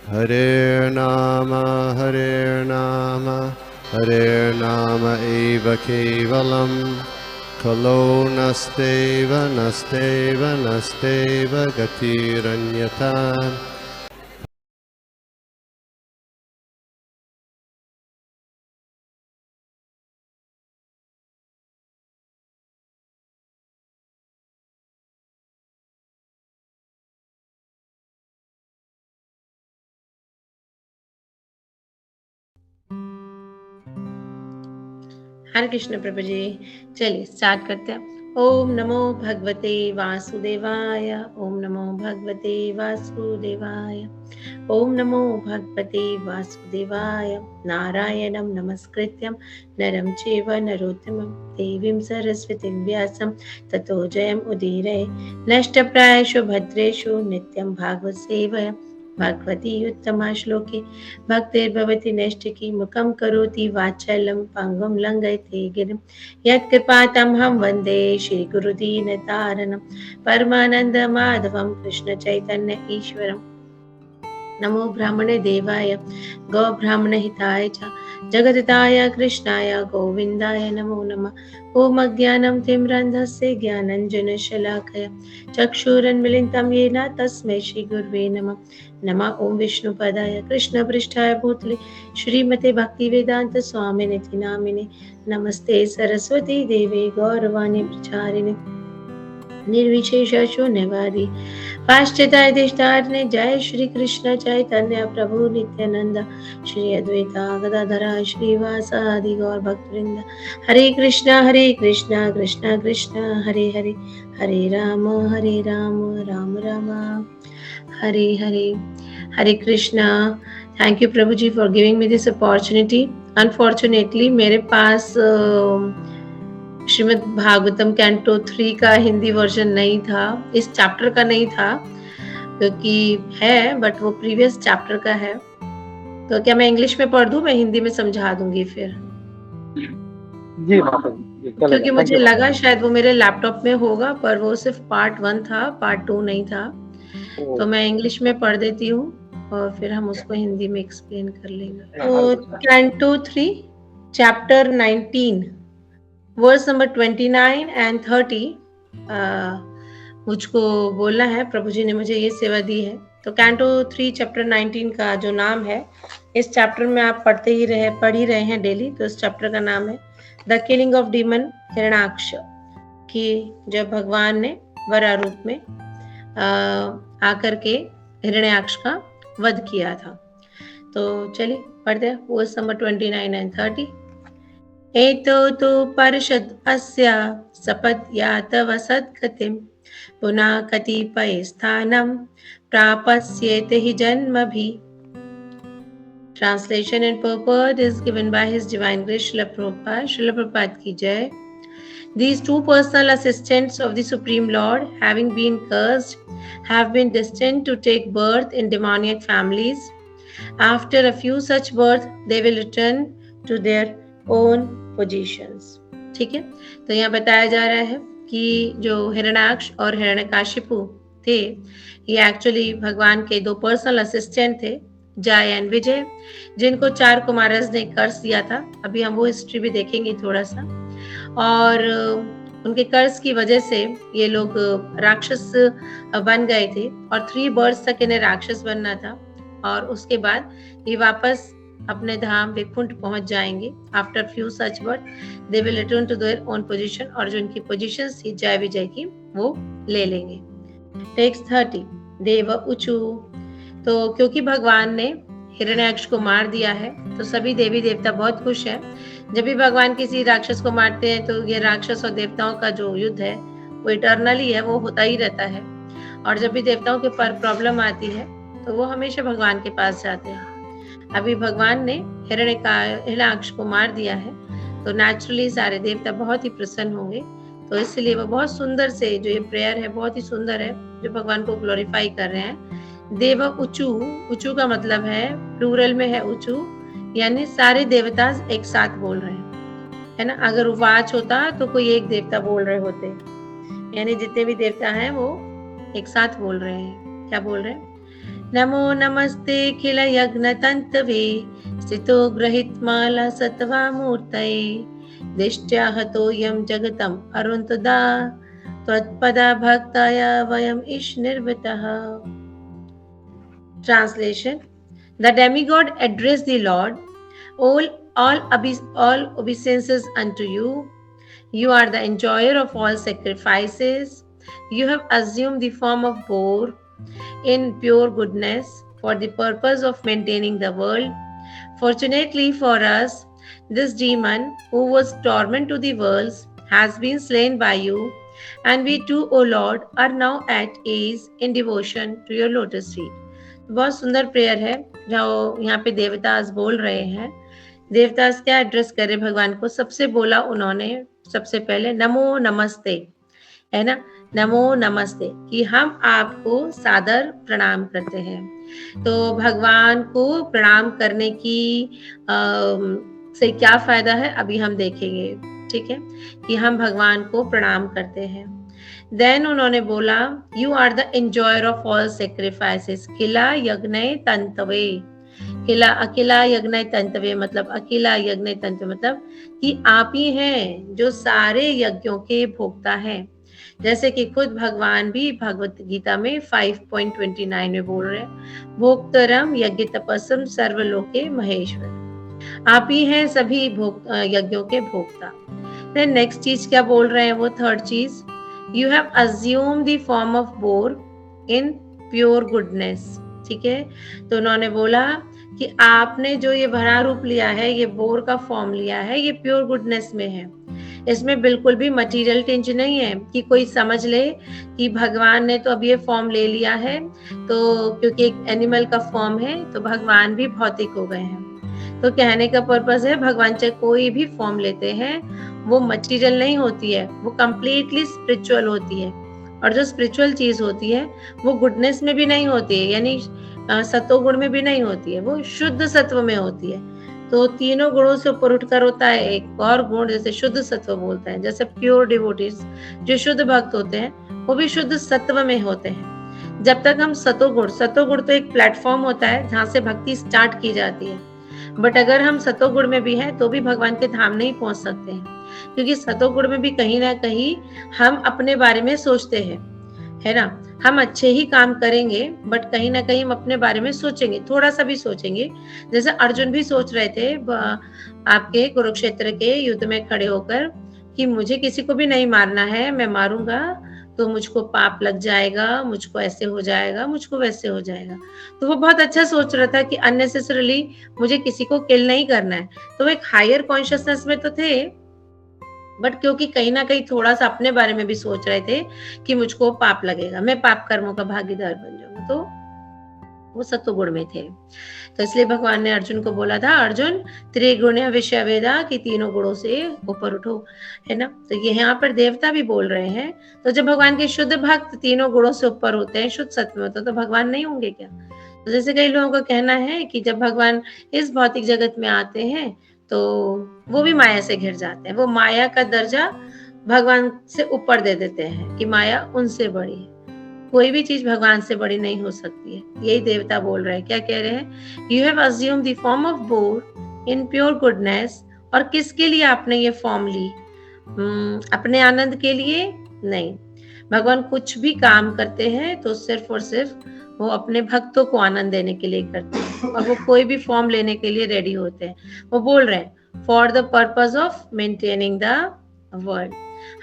Hare Nama eva kevalam kalo nasteva gatiranyata. हरे कृष्ण प्रभु जी। चलिए start करते हैं। ओम नमो भगवते वासुदेवाय। ओम नमो भगवते वासुदेवाय। ओम नमो भगवते वासुदेवाय। नारायणं नमस्कृत्यं नरं चैव नरोत्तमं देवीं सरस्वतीं व्यासं ततो जयम् उदीरये। नष्टप्रायेषु भद्रेषु नित्यं भागवत सेवया भगवती उत्तमा श्लोके भक्तिर्भवति नैष्ठिकी मुखं करोति वाचालं पङ्गुं लङ्घयते गिरिं यत्कृपातमहं वन्दे श्रीगुरुदीनतारणं परमानन्दमाधवं कृष्णचैतन्य ईश्वरम्। नमो ब्राह्मणे देवाय गौ ब्राह्मण हिताय च जगदिताय कृष्णाय गोविन्दाय नमो नमः। ओम अज्ञानं तिम्रन्धस्य ज्ञानञ्जनशलाकया चक्षुरुन्मीलितं येन तस्मै श्रीगुर्वे नमः। नमः ओम विष्णुपदाय कृष्णपृष्ठाय भूतले श्रीमते भक्तिवेदांत स्वामिनिति नामिने नमस्ते सरस्वती देवे गौरवाणी प्रचारिणे निर्विशेष शून्यवादी पाश्चात्य देशतारिणे जय श्री कृष्ण चैतन्य प्रभु नित्यानंद श्री अद्वैता गदाधरा श्रीवासादि गौर भक्तवृंद। Hare Krishna Krishna Krishna Hare Hare Hare Ram Ram Ram Hare Hare. Hare Krishna. Thank you Prabhu ji for giving me this opportunity. Unfortunately मेरे पास श्रीमद् भागवतम कैंटो 3 का हिंदी वर्जन नहीं था, इस चैप्टर का नहीं था क्योंकि है बट वो प्रीवियस चैप्टर का है। तो क्या मैं इंग्लिश में पढ़ दूं? मैं हिंदी में समझा दूंगी फिर। जी क्योंकि मुझे लगा शायद वो मेरे लैपटॉप में होगा, पर वो सिर्फ पार्ट 1 था, पार्ट 2 नहीं था। तो मैं इंग्लिश में पढ़ देती हूँ और फिर हम उसको हिंदी में एक्सप्लेन कर लेंगे। तो canto 3 chapter 19 verse number 29 and 30 मुझको बोलना है। प्रभु जी ने मुझे ये सेवा दी है। तो कैंटो 3 चैप्टर 19 का जो नाम है, इस चैप्टर में आप पढ़ ही रहे हैं डेली। तो इस चैप्टर का नाम है the killing of demon Hiranyaksha, कि जब भगवान ने वरा रूप में आकर के हिरण्याक्ष का वध किया था। तो चलिए पढ़ते हैं वर्स नंबर 29 एंड 30। एतो तु परिषद अस्या सपद्यातव सद्गतिं पुनः कतिपय स्थानं प्रापस्येत हि जन्मभिः। Translation and purport is given by His Divine Grace Srila Prabhupada. Srila Prabhupada ki jai. These two personal assistants of the Supreme Lord, having been cursed, have been destined to take birth in demoniac families. After a few such births, they will return to their own positions. ठीक है। तो यहाँ बताया जा रहा है कि जो हिरण्याक्ष और हिरण्यकाशिपु थे, ये एक्चुअली भगवान के 2 पर्सनल असिस्टेंट थे, जय एंड विजय, जिनको 4 कुमारस ने कर्ज दिया था। अभी हम वो हिस्ट्री भी देखेंगे थोड़ा सा। और उनके कर्ज की वजह से ये लोग राक्षस बन गए थे और 3 बर्थ तक इन्हें राक्षस बनना था। और उसके बाद ये वापस अपने धाम वैकुंठ पहुंच जाएंगे। After few such birth they will return to their own position, और जो उनकी पोजीशन थी जय विजय की, वो ले लेंगे। टेक्स्ट 30 देव उचु। तो क्योंकि भगवान ने हिरण्याक्ष को मार दिया है, तो सभी देवी देवता बहुत खुश हैं। जब भी भगवान किसी राक्षस को मारते हैं तो ये राक्षस और देवताओं का जो युद्ध है वो इटर्नली है, वो होता ही रहता है। और जब भी देवताओं के पर प्रॉब्लम आती है तो वो हमेशा भगवान के पास जाते हैं। अभी भगवान ने हिरण्याक्ष को मार दिया है, तो नेचुरली सारे देवता बहुत ही प्रसन्न होंगे। तो इसलिए वो बहुत सुंदर से, जो ये प्रेयर है बहुत ही सुंदर है, जो भगवान को ग्लोरीफाई कर रहे हैं। देव उचु, उचु का मतलब है प्लूरल में है उचु, यानी सारे देवता एक साथ बोल रहे हैं, है ना। अगर उवाच होता तो कोई एक देवता बोल रहे होते, यानी जितने भी देवता हैं वो एक साथ बोल रहे हैं। क्या बोल रहे हैं? नमो नमस्ते किल यज्ञ तंतवे स्थितो गृहीत्माला सत्वामूर्तये दिष्ट्या हतोऽयं जगतम् अरुन्तदा त्वत्पदा भक्ताय वयम् ईशनिर्वृतः. Translation: The demigod addressed the Lord, all obeisances unto you. You are the enjoyer of all sacrifices. You have assumed the form of boar in pure goodness for the purpose of maintaining the world. Fortunately for us, this demon, who was torment to the worlds, has been slain by you, and we too, O Lord, are now at ease in devotion to your lotus feet. बहुत सुंदर prayer है जो यहाँ पे देवतास बोल रहे हैं. देवतास क्या एड्रेस करे भगवान को? सबसे बोला उन्होंने सबसे पहले नमो नमस्ते, है ना, नमो नमस्ते, कि हम आपको सादर प्रणाम करते हैं. तो भगवान को प्रणाम करने की से क्या फायदा है अभी हम देखेंगे. ठीक है, कि हम भगवान को प्रणाम करते हैं. देन उन्होंने बोला you are the enjoyer of all sacrifices किला यज्ञ तंतवे. अकेला यज्ञ तंतवे मतलब अकेला यज्ञ तंत्र मतलब कि आप ही हैं जो सारे यज्ञों के भोक्ता हैं. जैसे कि खुद भगवान भी भगवत गीता में 5.29 में बोल रहे हैं, भोक्तरम यज्ञ तपस्सम सर्वलोके महेश्वर. आप ही हैं सभी यज्ञों के भोक्ता. देन नेक्स्ट चीज क्या बोल रहे हैं वो? थर्ड चीज, You have assumed the form of boar in pure goodness. ठीक है, तो उन्होंने बोला कि आपने जो ये भरा रूप लिया है, ये बोर का फॉर्म लिया है, ये प्योर गुडनेस में है. इसमें बिल्कुल भी मटेरियल टेंशन नहीं है कि कोई समझ ले कि भगवान ने तो अब ये फॉर्म ले लिया है, तो क्योंकि एक एनिमल का फॉर्म है तो भगवान भी भौतिक हो गए हैं. तो कहने का पर्पस है भगवान चाहे कोई भी फॉर्म लेते हैं वो मटेरियल नहीं होती है, वो कंप्लीटली स्पिरिचुअल होती है. और जो स्पिरिचुअल चीज होती है वो गुडनेस में भी नहीं होती है, यानी सत्वगुण में भी नहीं होती है, वो शुद्ध सत्व में होती है. तो तीनों गुणों से ऊपर उठकर होता है एक और गुण, जैसे शुद्ध सत्व बोलते हैं. जैसे प्योर डिवोटीज जो शुद्ध भक्त होते हैं वो भी शुद्ध सत्व में होते हैं. जब तक हम सतोगुण तो एक प्लेटफॉर्म होता है जहाँ से भक्ति स्टार्ट की जाती है. बट अगर हम सतोगुण में भी हैं तो भी भगवान के धाम नहीं पहुंच सकते हैं, क्योंकि सतोगुण में भी कहीं ना कहीं हम अपने बारे में सोचते हैं, है ना. हम अच्छे ही काम करेंगे बट कहीं ना कहीं हम अपने बारे में सोचेंगे, थोड़ा सा भी सोचेंगे. जैसे अर्जुन भी सोच रहे थे आपके कुरुक्षेत्र के युद्ध में खड़े होकर कि मुझे किसी को भी नहीं मारना है, मैं मारूंगा तो मुझको पाप लग जाएगा, मुझको ऐसे हो जाएगा, मुझको वैसे हो जाएगा. तो वो बहुत अच्छा सोच रहा था कि अननेसेसरली मुझे किसी को किल नहीं करना है. तो वो एक हायर कॉन्शियसनेस में तो थे, बट क्योंकि कहीं ना कहीं थोड़ा सा अपने बारे में भी सोच रहे थे कि मुझको पाप लगेगा, मैं पाप कर्मों का भागीदार बन जाऊंगा, तो वो सत्वगुण में थे. तो इसलिए भगवान ने अर्जुन को बोला था, अर्जुन त्रिगुण्य विषय वेदा, कि तीनों गुणों से ऊपर उठो, है ना. तो ये यहाँ पर देवता भी बोल रहे हैं. तो जब भगवान के शुद्ध भक्त तीनों गुणों से ऊपर होते हैं, शुद्ध सत्व में होते, तो भगवान नहीं होंगे क्या? तो जैसे कई लोगों का कहना है कि जब भगवान इस भौतिक जगत में आते हैं तो वो भी माया से घिर जाते हैं, वो माया का दर्जा भगवान से ऊपर दे देते हैं कि माया उनसे बड़ी है. कोई भी चीज भगवान से बड़ी नहीं हो सकती है. यही देवता बोल रहे हैं. क्या कह रहे हैं? You have assume the form of bore in pure goodness. और किसके लिए आपने ये फॉर्म ली? अपने आनंद के लिए नहीं. भगवान कुछ भी काम करते हैं तो सिर्फ और सिर्फ वो अपने भक्तों को आनंद देने के लिए करते हैं, और वो कोई भी फॉर्म लेने के लिए रेडी होते हैं. वो बोल रहे हैं for the purpose of maintaining the world.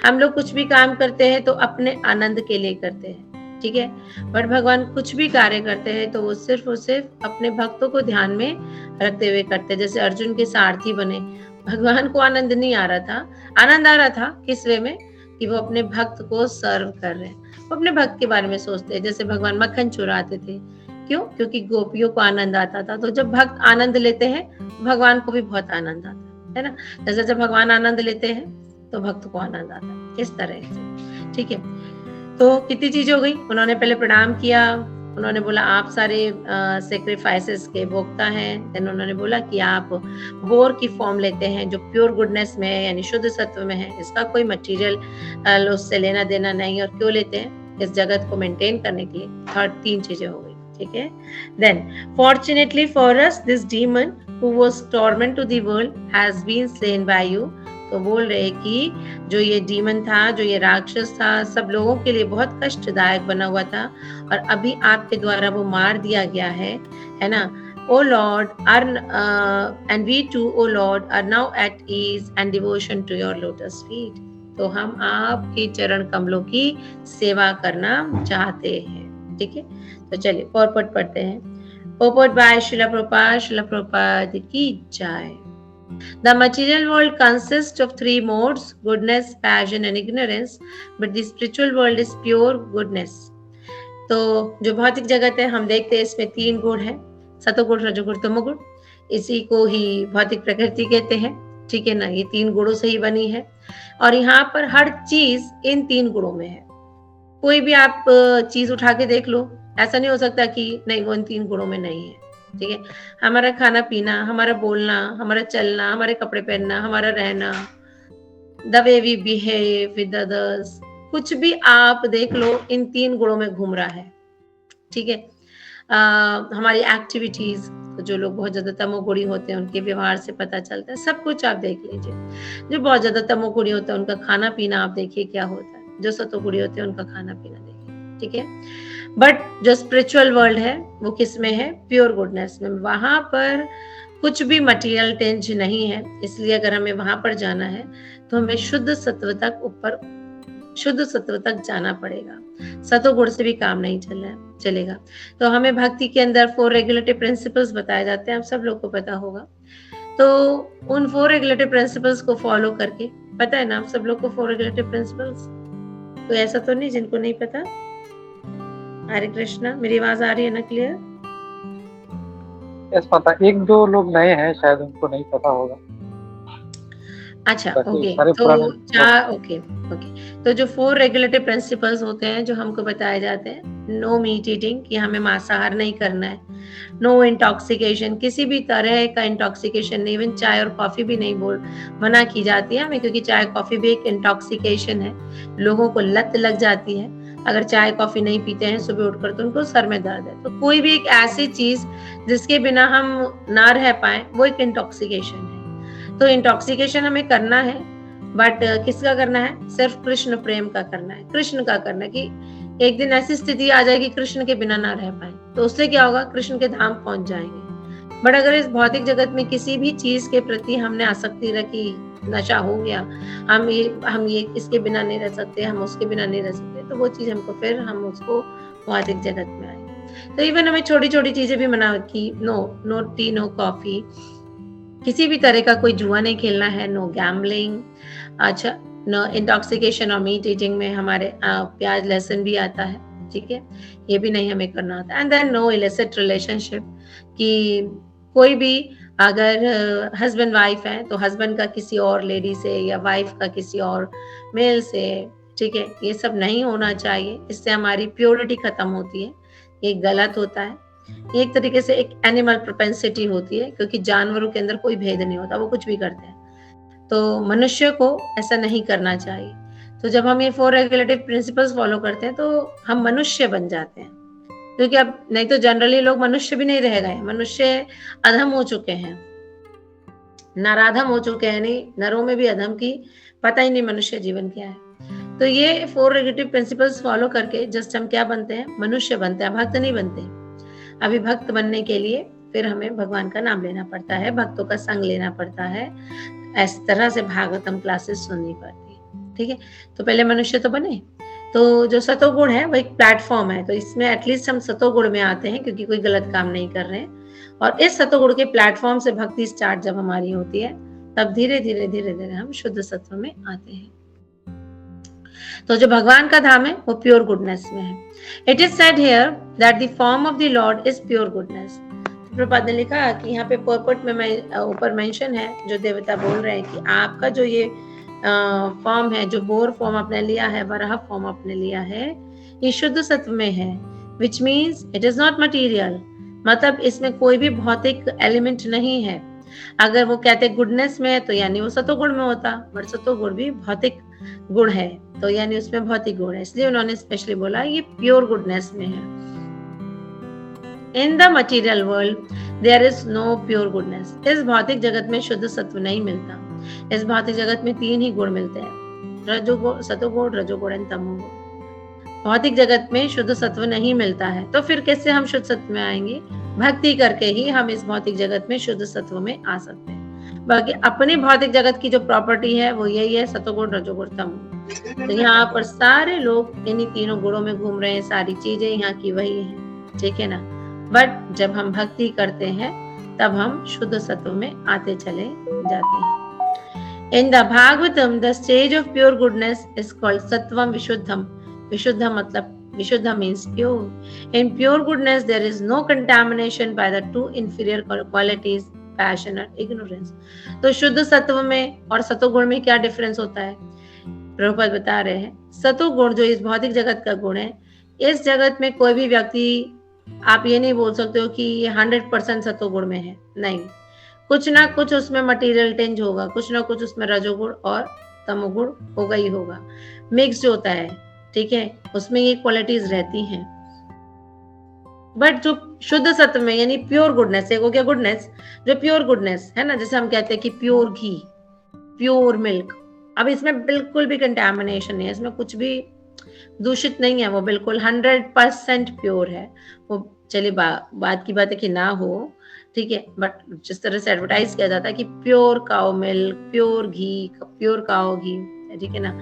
हम लोग कुछ भी काम करते हैं तो अपने आनंद के लिए करते हैं, ठीक है. बट भगवान कुछ भी कार्य करते हैं तो वो सिर्फ और सिर्फ अपने भक्तों को ध्यान में रखते हुए करते हैं. जैसे अर्जुन के सारथी बने, भगवान को आनंद नहीं आ रहा था. आनंद आ रहा था किस वे में? कि वो अपने भक्त को सर्व कर रहे हैं, वो अपने भक्त के बारे में सोचते हैं. जैसे भगवान मक्खन चुराते थे, क्यों? क्योंकि गोपियों को आनंद आता था. तो जब भक्त आनंद लेते हैं भगवान को भी बहुत आनंद आता है ना. जैसे जब भगवान आनंद लेते हैं तो भक्त को आनंद आता है, इस तरह से, ठीक है. तो कितनी चीज हो गई. उन्होंने पहले प्रणाम किया, उन्होंने बोला आप सारे सेक्रीफाइसेस के भोक्ता हैं. देन उन्होंने बोला कि आप बोर की फॉर्म लेते हैं जो प्योर गुडनेस में है, यानी शुद्ध सत्व में है, इसका कोई मटेरियल उससे लेना देना नहीं. और क्यों लेते हैं? इस जगत को मेंटेन करने के लिए. थर्ड 3 चीजें हो गई. ठीक है. Then, fortunately for us, this demon who was torment to the world has been slain by you. तो बोल रहे कि जो ये डीमन था, जो ये राक्षस था, सब लोगों के लिए बहुत कष्टदायक बना हुआ था और अभी आपके द्वारा वो मार दिया गया है ना. O Lord, and we too, O Lord, are now at ease and devotion to your lotus feet. तो हम आपके चरण कमलों की सेवा करना चाहते हैं. ठीक है, तो चलिए पॉपट पढ़ते हैं. पॉपट बाय शिला प्रभुपाद की जय. The material world consists of three modes: goodness, passion and ignorance, but the spiritual world is pure goodness. तो जो भौतिक जगत है हम देखते हैं इसमें तीन गुण है, सतोगुण, रजोगुण, तमोगुण. इसी को ही भौतिक प्रकृति कहते हैं. ठीक है ना, ये तीन गुणों से ही बनी है और यहाँ पर हर चीज इन तीन गुणों में है. कोई भी आप चीज उठा के देख लो, ऐसा नहीं हो सकता कि नहीं वो इन तीन गुणों में नहीं है. ठीक है, हमारा खाना पीना, हमारा बोलना, हमारा चलना, हमारे कपड़े पहनना, हमारा रहना, the way we behave with others, कुछ भी आप देख लो इन तीन गुणों में घूम रहा है. ठीक है, हमारी एक्टिविटीज, तो जो लोग बहुत ज्यादा तमोगुणी होते हैं उनके व्यवहार से पता चलता है. सब कुछ आप देख लीजिए. जो बहुत ज्यादा तमोगुणी होता है उनका खाना पीना आप देखिए क्या होता है, जो सतोगुणी होते हैं उनका खाना पीना देखिए. ठीक है, बट जो स्पिरिचुअल वर्ल्ड है वो किस में है? प्योर गुडनेस में. वहां पर कुछ भी मटेरियल टेंज नहीं है. इसलिए अगर हमें वहां पर जाना है तो हमें शुद्ध सत्व तक जाना पड़ेगा. सतोगुण से भी काम नहीं चलेगा. तो हमें भक्ति के अंदर 4 रेगुलेटरी प्रिंसिपल्स बताए जाते हैं, आप सब लोग को पता होगा. तो उन 4 रेगुलेटरी प्रिंसिपल्स को फॉलो करके, पता है ना आप सब लोग को 4 रेगुलेटरी प्रिंसिपल्स? तो ऐसा तो नहीं जिनको नहीं पता. हरे कृष्णा, मेरी आवाज आ रही है ना क्लियर? यस पता. एक दो लोग नए हैं शायद उनको नहीं पता होगा. अच्छा, ओके. तो ओके. तो जो 4 रेगुलेटरी प्रिंसिपल्स होते हैं जो हमको बताए जाते हैं, नो मीट ईटिंग, कि हमें मांसाहार नहीं करना है. नो इंटॉक्सिकेशन, किसी भी तरह का इंटॉक्सिकेशन नहीं, इवन चाय और कॉफी भी नहीं मना की जाती है हमें, क्योंकि चाय कॉफी भी एक इंटॉक्सिकेशन है. लोगों को लत लग जाती है, अगर चाय कॉफी नहीं पीते हैं सुबह उठकर तो उनको सर में दर्द है. तो कोई भी एक ऐसी चीज जिसके बिना हम ना रह पाए वो एक इंटॉक्सिकेशन है. तो इंटॉक्सिकेशन हमें करना है, बट किसका करना है? सिर्फ कृष्ण प्रेम का करना है. कृष्ण का करना है कि एक दिन ऐसी स्थिति आ जाएगी कृष्ण के बिना ना रह पाए, तो उससे क्या होगा? कृष्ण के धाम पहुंच जाएंगे. बट अगर इस भौतिक जगत में किसी भी चीज के प्रति हमने आसक्ति रखी, नशा हो गया, हम ये इसके बिना नहीं रह सकते, हम उसके बिना नहीं रह सकते, तो वो चीज हमको फिर हम उसको भौतिक जगत में आएंगे. तो इवन हमें छोटी छोटी चीजें भी मना की, नो टी, नो कॉफी, किसी भी तरह का कोई जुआ नहीं खेलना है, नो गैम्बलिंग. अच्छा, नो इंटॉक्सिकेशन और मीट ईटिंग में हमारे प्याज लहसुन भी आता है. ठीक है, ये भी नहीं हमें करना होता. And then no illicit relationship, कि कोई भी अगर हस्बैंड वाइफ है तो हस्बैंड का किसी और लेडी से या वाइफ का किसी और मेल से. ठीक है, ये सब नहीं होना चाहिए. इससे हमारी प्योरिटी खत्म होती है, ये गलत होता है. एक तरीके से एक एनिमल प्रोपेंसिटी होती है, क्योंकि जानवरों के अंदर कोई भेद नहीं होता, वो कुछ भी करते हैं. तो मनुष्य को ऐसा नहीं करना चाहिए. तो जब हम ये 4 रेगुलेटरी प्रिंसिपल्स फॉलो करते हैं तो हम मनुष्य बन जाते हैं, क्योंकि अब नहीं तो जनरली लोग मनुष्य भी नहीं रह गए. मनुष्य अधम हो चुके हैं, नराधम हो चुके हैं. नहीं, नरों में भी अधम की पता ही नहीं मनुष्य जीवन क्या है. तो ये 4 रेगुलेटरी प्रिंसिपल्स फॉलो करके जस्ट हम क्या बनते हैं? मनुष्य बनते हैं, भक्त नहीं बनते. अभी भक्त बनने के लिए फिर हमें भगवान का नाम लेना पड़ता है, भक्तों का संग लेना पड़ता है, इस तरह से भागवतम क्लासेस सुननी पड़ती है. ठीक है, तो पहले मनुष्य तो बने. तो जो सतोगुण है वो एक प्लेटफॉर्म है, तो इसमें एटलीस्ट हम सतोगुण में आते हैं क्योंकि कोई गलत काम नहीं कर रहे हैं. और इस सतोगुण के प्लेटफॉर्म से भक्ति स्टार्ट जब हमारी होती है तब धीरे धीरे हम शुद्ध सत्व में आते हैं. तो जो भगवान का धाम है वो प्योर गुडनेस में है. It is said here that the form of the Lord is pure goodness. Prabhupada ने लिखा कि यहाँ पे पर्पट में ऊपर मेंशन है, जो देवता बोल रहे हैं कि आपका जो ये फॉर्म है, जो बोर फॉर्म आपने लिया है, वराह फॉर्म आपने लिया है, ये शुद्ध सत्व में है. Which means it is not material, मतलब इसमें कोई भी भौतिक एलिमेंट नहीं है. अगर वो कहते गुडनेस में है तो यानी वो सतोगुण में होता, बट सतोगुण भी भौतिक गुण है, तो यानी उसमें भौतिक गुण है. इसलिए उन्होंने स्पेशली बोला ये प्योर गुडनेस में है. In the material world there is no pure goodness. इस भौतिक जगत में शुद्ध सत्व नहीं मिलता। इस भौतिक जगत में 3 ही गुण मिलते हैं, रजोगुण, सतोगुण, रजोगुण एंड तमोगुण। भौतिक जगत में शुद्ध सत्व नहीं मिलता है, तो फिर कैसे हम शुद्ध सत्व में आएंगे? भक्ति करके ही हम इस भौतिक जगत में शुद्ध सत्व में आ सकते हैं। बाकी अपनी भौतिक जगत की जो प्रॉपर्टी है वो यही है, सतोगुण, रजोगुण, तमोगुण। तो यहाँ पर सारे लोग इन्हीं तीनों गुणों में घूम रहे हैं, सारी चीजें यहाँ की वही है, ठीक है ना। बट जब हम भक्ति करते हैं तब हम शुद्ध सत्व में आते चले जाते हैं। In the Bhagavatam the stage of pure goodness is called सत्वम विशुद्धम। विशुद्धम मतलब Vishuddha means pure. In pure goodness, there is no contamination by the two inferior qualities, passion and ignorance. तो शुद्ध सत्व में और सतोगुण में क्या डिफरेंस होता है? प्रभुपाद बता रहे हैं, सतोगुण जो इस भौतिक जगत का गुण है, इस जगत में कोई भी व्यक्ति, आप ये नहीं बोल सकते हो कि ये 100% सतोगुण में है, नहीं। कुछ ना कुछ उसमें मटेरियल टेंज होगा, कुछ ना कुछ उसमें रजोगुण और तमोगुण होगा ही होगा, मिक्स्ड होता है, ठीक है, उसमें ये क्वालिटीज रहती हैं। बट जो शुद्ध सत्व में यानी प्योर गुडनेस, एक हो गया गुडनेस, जो प्योर गुडनेस है ना, जैसे हम कहते हैं कि प्योर घी, प्योर मिल्क, अब इसमें बिल्कुल भी कंटामिनेशन नहीं है, इसमें कुछ भी दूषित नहीं है, वो बिल्कुल 100% प्योर है। वो चलिए बात की बात है कि ना हो, ठीक है, बट जिस तरह से एडवर्टाइज किया जाता है कि प्योर काउ मिल्क, प्योर घी, प्योर काउ घी, ठीक है ना,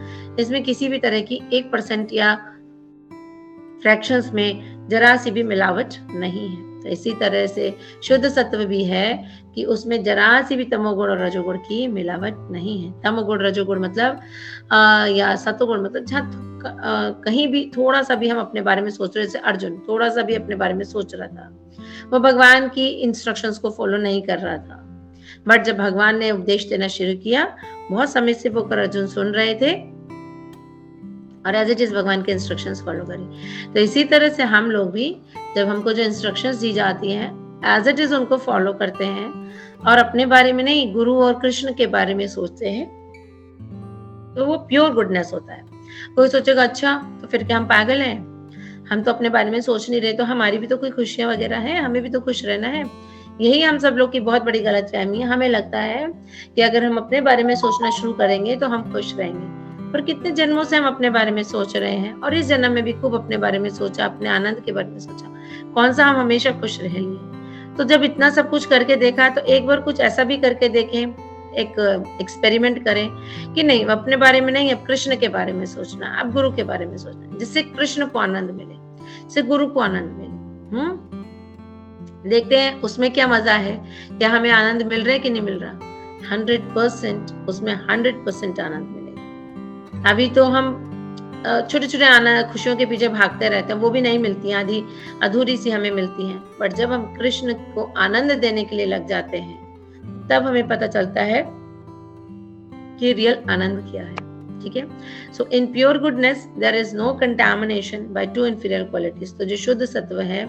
इसमें किसी भी तरह की 1% या फ्रैक्शंस में जरा सी भी मिलावट नहीं है। तो इसी तरह से शुद्ध सत्व भी है कि उसमें जरा सी भी तमोगुण और रजोगुण की मिलावट नहीं है। तमोगुण रजोगुण मतलब या सतोगुण मतलब जहाँ कहीं भी थोड़ा सा भी हम अपने बारे में सोच रहे, जैसे अर्जुन थोड़ा सा भी अपने बारे में सोच रहा था, वो भगवान की इंस्ट्रक्शंस को फॉलो नहीं कर रहा था। बट जब भगवान ने उपदेश देना शुरू किया, बहुत समय से वो अर्जुन सुन रहे थे और एज इट इज भगवान के इंस्ट्रक्शंस फॉलो करें। तो इसी तरह से हम लोग भी जब हमको जो इंस्ट्रक्शंस दी जाती हैं एज इट इज उनको फॉलो करते हैं और अपने बारे में नहीं, गुरु और कृष्ण के बारे में सोचते हैं, तो वो प्योर गुडनेस होता है। कोई सोचेगा अच्छा तो फिर क्या हम पागल हैं, हम तो अपने बारे में सोच नहीं रहे, तो हमारी भी तो कोई खुशियां वगैरह हैं, हमें भी तो खुश रहना है। यही हम सब लोग की बहुत बड़ी गलतफहमी है। हमें लगता है कि अगर हम अपने बारे में सोचना शुरू करेंगे तो हम खुश रहेंगे, पर कितने जन्मों से हम अपने बारे में सोच रहे हैं और इस जन्म में भी खूब अपने बारे में सोचा, अपने आनंद के बारे में सोचा, कौन सा हम हमेशा खुश रह लिए। तो जब इतना सब कुछ करके देखा तो एक बार कुछ ऐसा भी करके देखें, एक एक्सपेरिमेंट करें कि नहीं, अपने बारे में नहीं, अब कृष्ण के बारे में सोचना, अब गुरु के बारे में सोचना, जिससे कृष्ण को आनंद मिले, जिससे गुरु को आनंद मिले। देखते हैं उसमें क्या मजा है, क्या हमें आनंद मिल रहा है कि नहीं मिल रहा। 100% उसमें 100% आनंद मिलेगा। अभी तो हम छोटे छोटे आनंद खुशियों के पीछे भागते रहते हैं, वो भी नहीं मिलती हैं, आधी अधूरी सी हमें मिलती हैं। बट जब हम कृष्ण को आनंद देने के लिए लग जाते हैं तब हमें पता चलता है कि रियल आनंद क्या है, ठीक है। So in pure goodness there is no contamination by two inferior qualities. तो जो शुद्ध सत्व है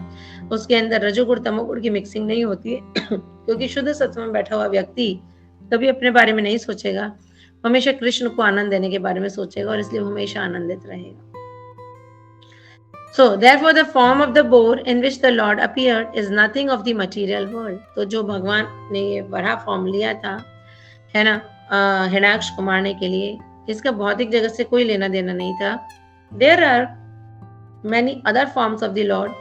उसके अंदर रजोगुण तमोगुण की मिक्सिंग नहीं होती है क्योंकि शुद्ध सत्व में बैठा हुआ व्यक्ति कभी अपने बारे में नहीं सोचेगा, हमेशा कृष्ण को आनंद देने के बारे में सोचेगा और इसलिए हमेशा आनंदित रहेगा। So therefore the form of the boar in which the Lord appeared is nothing of the material world. तो जो भगवान ने ये बड़ा फॉर्म लिया था, है ना, हिरण्याक्ष को मारने के लिए, इसका भौतिक जगत से कोई लेना देना नहीं था। There are many other forms of the Lord,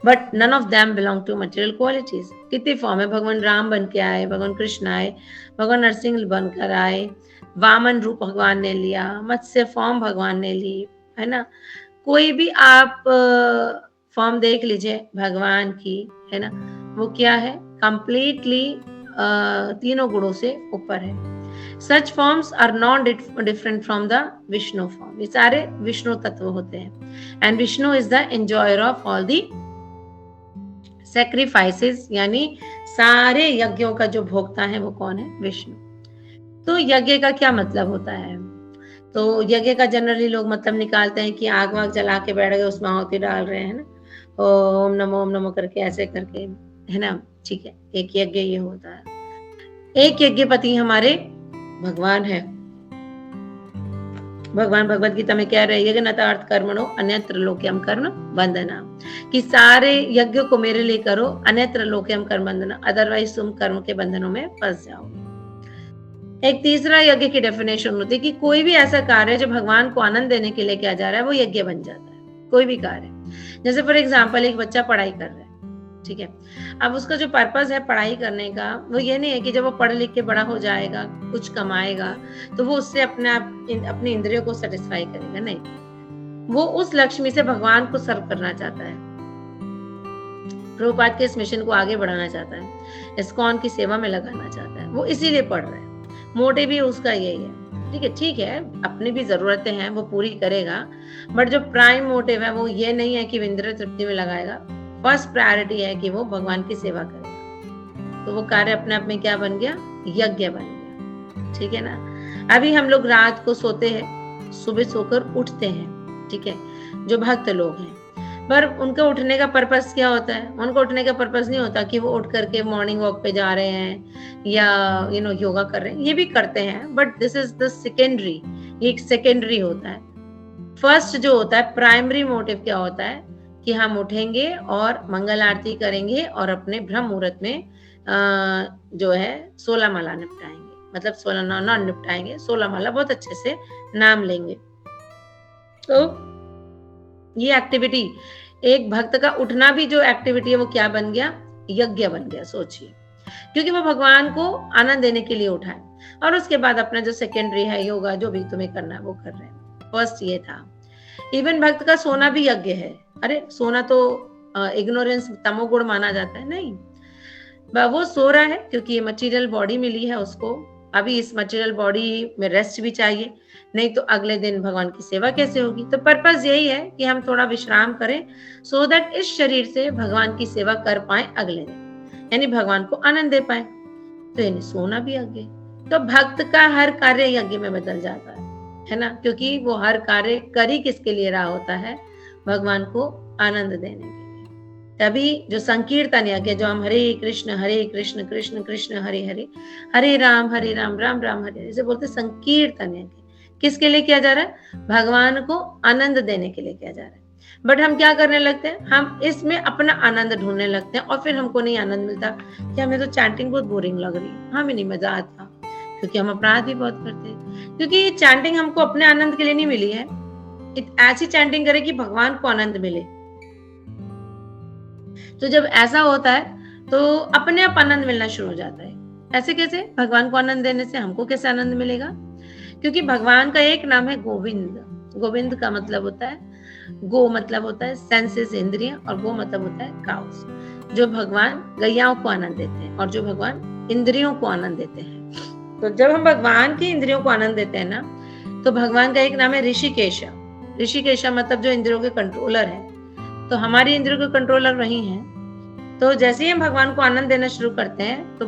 but none of them belong to material qualities. कितनी फॉर्म है, भगवान राम बन के आए, भगवान कृष्ण आए, भगवान नरसिंह बनकर आए, वामन रूप भगवान ने लिया, मत्स्य फॉर्म भगवान ने ली, है ना। कोई भी आप फॉर्म देख लीजिए भगवान की, है ना, वो क्या है, कंप्लीटली तीनों गुणों से ऊपर है। Such forms are not different from the Vishnu form. ये सारे विष्णु तत्व होते हैं। And Vishnu is the enjoyer of all the sacrifices, यानी सारे यज्ञों का जो भोक्ता है वो कौन है, विष्णु। तो यज्ञ का क्या मतलब होता है, तो यज्ञ का जनरली लोग मतलब निकालते हैं कि आग वाग जला के बैठ गए, उसमें आहुति डाल रहे हैं ना, ओम नमो करके, ऐसे करके, है ना, ठीक है, एक यज्ञ ये होता है। एक यज्ञपति हमारे भगवान है, भगवान भगवद गीता में कह रहे यज्ञ नता अर्थ कर्मणो अन्यत्र लोक्यम कर्म बंधना, कि सारे यज्ञ को मेरे लिए करो, अन्यत्र लोक्यम कर्म बंधना, अदरवाइज तुम कर्म के बंधनों में फंस जाओगे। एक तीसरा यज्ञ की डेफिनेशन होती है कि कोई भी ऐसा कार्य जो भगवान को आनंद देने के लिए किया जा रहा है वो यज्ञ बन जाता है। कोई भी कार्य, जैसे फॉर एग्जाम्पल एक बच्चा पढ़ाई कर रहा है, ठीक है, अब उसका जो पर्पस है पढ़ाई करने का वो ये नहीं है कि जब वो पढ़ लिख के बड़ा हो जाएगा कुछ कमाएगा तो वो उससे अपनी इंद्रियों को सेटिस्फाई करेगा, नहीं, वो उस लक्ष्मी से भगवान को सर्व करना चाहता है, प्रभुपाद के इस मिशन को आगे बढ़ाना चाहता है, इस्कॉन की सेवा में लगाना चाहता है, वो इसीलिए पढ़ रहा है। मोटिव भी उसका यही है, ठीक है, अपनी भी जरूरतें हैं वो पूरी करेगा, बट जो प्राइम मोटिव है वो ये नहीं है कि इंद्रिय तृप्ति में लगाएगा। फर्स्ट प्रायोरिटी है कि वो भगवान की सेवा करेगा। तो वो कार्य अपने आप में क्या बन गया? यज्ञ बन गया, ठीक है ना। अभी हम लोग रात को सोते हैं, सुबह सोकर उठते हैं, ठीक है, जो भक्त लोग हैं, पर उनका उठने का पर्पस क्या होता है? उनका उठने का पर्पस नहीं होता कि वो उठ करके मॉर्निंग वॉक पे जा रहे हैं या योगा कर रहे हैं, ये भी करते हैं, but this is the secondary, ये एक सेकेंडरी होता है। फर्स्ट जो होता है प्राइमरी मोटिव क्या होता है कि हम उठेंगे और मंगल आरती करेंगे और अपने ब्रह्म मुहूर्त में जो है 16 माला निपटाएंगे, मतलब 16 ना निपटाएंगे, 16 माला बहुत अच्छे से नाम लेंगे। तो ये एक्टिविटी, एक भक्त का उठना भी जो एक्टिविटी है वो क्या बन गया? यज्ञ बन गया। सोचिए, क्योंकि वो भगवान को आनंद देने के लिए उठा है, और उसके बाद अपना जो सेकेंडरी है योगा जो भी तुम्हें करना है वो कर रहे हैं। फर्स्ट ये था। इवन भक्त का सोना भी यज्ञ है। अरे सोना तो इग्नोरेंस, तमोगुण माना जाता है, नहीं, वो सो रहा है क्योंकि ये मटेरियल बॉडी मिली है उसको, अभी इस मटेरियल बॉडी में रेस्ट भी चाहिए, नहीं तो अगले दिन भगवान की सेवा कैसे होगी। तो पर्पस यही है कि हम थोड़ा विश्राम करें सो दैट इस शरीर से भगवान की सेवा कर पाए अगले दिन, यानी भगवान को आनंद दे पाए। तो यानी सोना भी यज्ञ। तो भक्त का हर कार्य यज्ञ में बदल जाता है ना, क्योंकि वो हर कार्य कर ही किसके लिए रहा होता है? भगवान को आनंद देने के लिए। तभी जो संकीर्तन यज्ञ, जो हम हरे कृष्ण कृष्ण कृष्ण हरे हरे, हरे राम राम राम हरे, इसे बोलते संकीर्तन यज्ञ। किसके लिए किया जा रहा है? भगवान को आनंद देने के लिए किया जा रहा है। बट हम क्या करने लगते हैं? हम इसमें अपना आनंद ढूंढने लगते हैं, और फिर हमको नहीं आनंद मिलता कि हमें तो चैंटिंग बहुत बोरिंग लग रही है, हमें नहीं मजा आता, क्योंकि हम अपराध भी बहुत करते हैं। क्योंकि ये चैंटिंग हमको अपने आनंद के लिए नहीं मिली है, ऐसी चैंटिंग करे कि भगवान को आनंद मिले। तो जब ऐसा होता है तो अपने आप आनंद मिलना शुरू हो जाता है। ऐसे कैसे? भगवान को आनंद देने से हमको कैसे आनंद मिलेगा? क्योंकि भगवान का एक नाम है गोविंद। गोविंद का मतलब होता है, गो मतलब होता है सेंसेस, इंद्रियां, और गो मतलब होता है काउस, जो भगवान गैयाओं को आनंद देते हैं और जो भगवान इंद्रियों को आनंद देते हैं। तो जब हम भगवान की इंद्रियों को आनंद देते हैं ना, तो भगवान का एक नाम है ऋषिकेशा। ऋषिकेशा मतलब जो इंद्रियों के कंट्रोलर है। तो हमारी इंद्रियों के कंट्रोलर वही हैं। तो जैसे ही हम भगवान को आनंद देना शुरू करते हैं, तो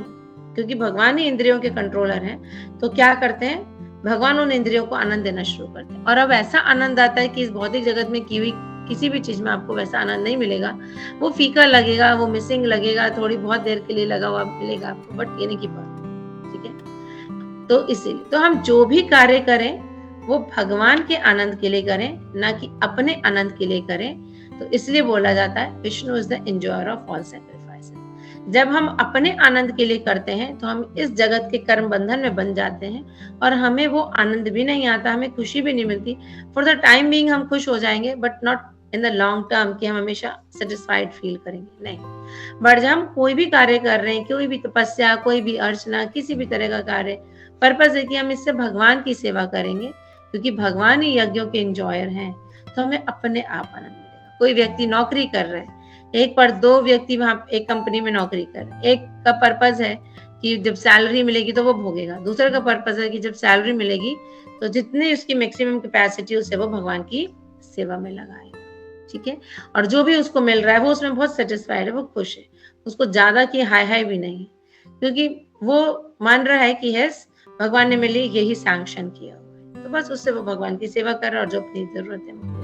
क्योंकि भगवान ही इंद्रियों के कंट्रोलर हैं, तो क्या करते हैं? भगवान उन इंद्रियों को आनंद देना शुरू करते हैं। और अब ऐसा आनंद आता है कि इस भौतिक जगत में किसी भी चीज में आपको वैसा आनंद नहीं मिलेगा। वो फीका लगेगा, वो मिसिंग लगेगा, थोड़ी बहुत देर के लिए लगा हुआ मिलेगा आपको, बट ये नहीं की बात, ठीक है। तो इसीलिए तो हम जो भी कार्य करें वो भगवान के आनंद के लिए करें, ना कि अपने आनंद के लिए करें। तो इसलिए बोला जाता है Vishnu is the enjoyer of all sacrifices. जब हम अपने आनंद के लिए करते हैं तो हम इस जगत के कर्म बंधन में बन जाते हैं, और हमें वो आनंद भी नहीं आता, हमें खुशी भी नहीं मिलती। फॉर द टाइम बीइंग हम खुश हो जाएंगे, but not in the long term कि हम हमेशा सेटिस्फाइड फील करेंगे, नहीं। बट जब हम कोई भी कार्य कर रहे हैं, कोई भी तपस्या, कोई भी अर्चना, किसी भी तरह का कार्य, पर्पस है कि हम इससे भगवान की सेवा करेंगे, क्योंकि भगवान ही यज्ञों के एंजॉयर हैं, तो हमें अपने आप आनंद मिलेगा। कोई व्यक्ति नौकरी कर रहे हैं, एक पर दो व्यक्ति वहां एक कंपनी में नौकरी कर रहे हैं, एक का पर्पस है कि जब सैलरी मिलेगी तो वो भोगेगा, दूसरे का पर्पस है कि जब सैलरी मिलेगी तो जितनी उसकी मैक्सिमम कैपेसिटी उससे वो भगवान की सेवा में लगाएगा, ठीक है। और जो भी उसको मिल रहा है वो उसमें बहुत सेटिस्फाइड है, वो खुश है, उसको ज्यादा की हाई भी नहीं, क्योंकि वो मान रहा है कि यस भगवान ने मेरे लिए यही सैंक्शन किया हुआ है, तो बस उससे वो भगवान की सेवा कर रहा है और जो अपनी जरूरत है।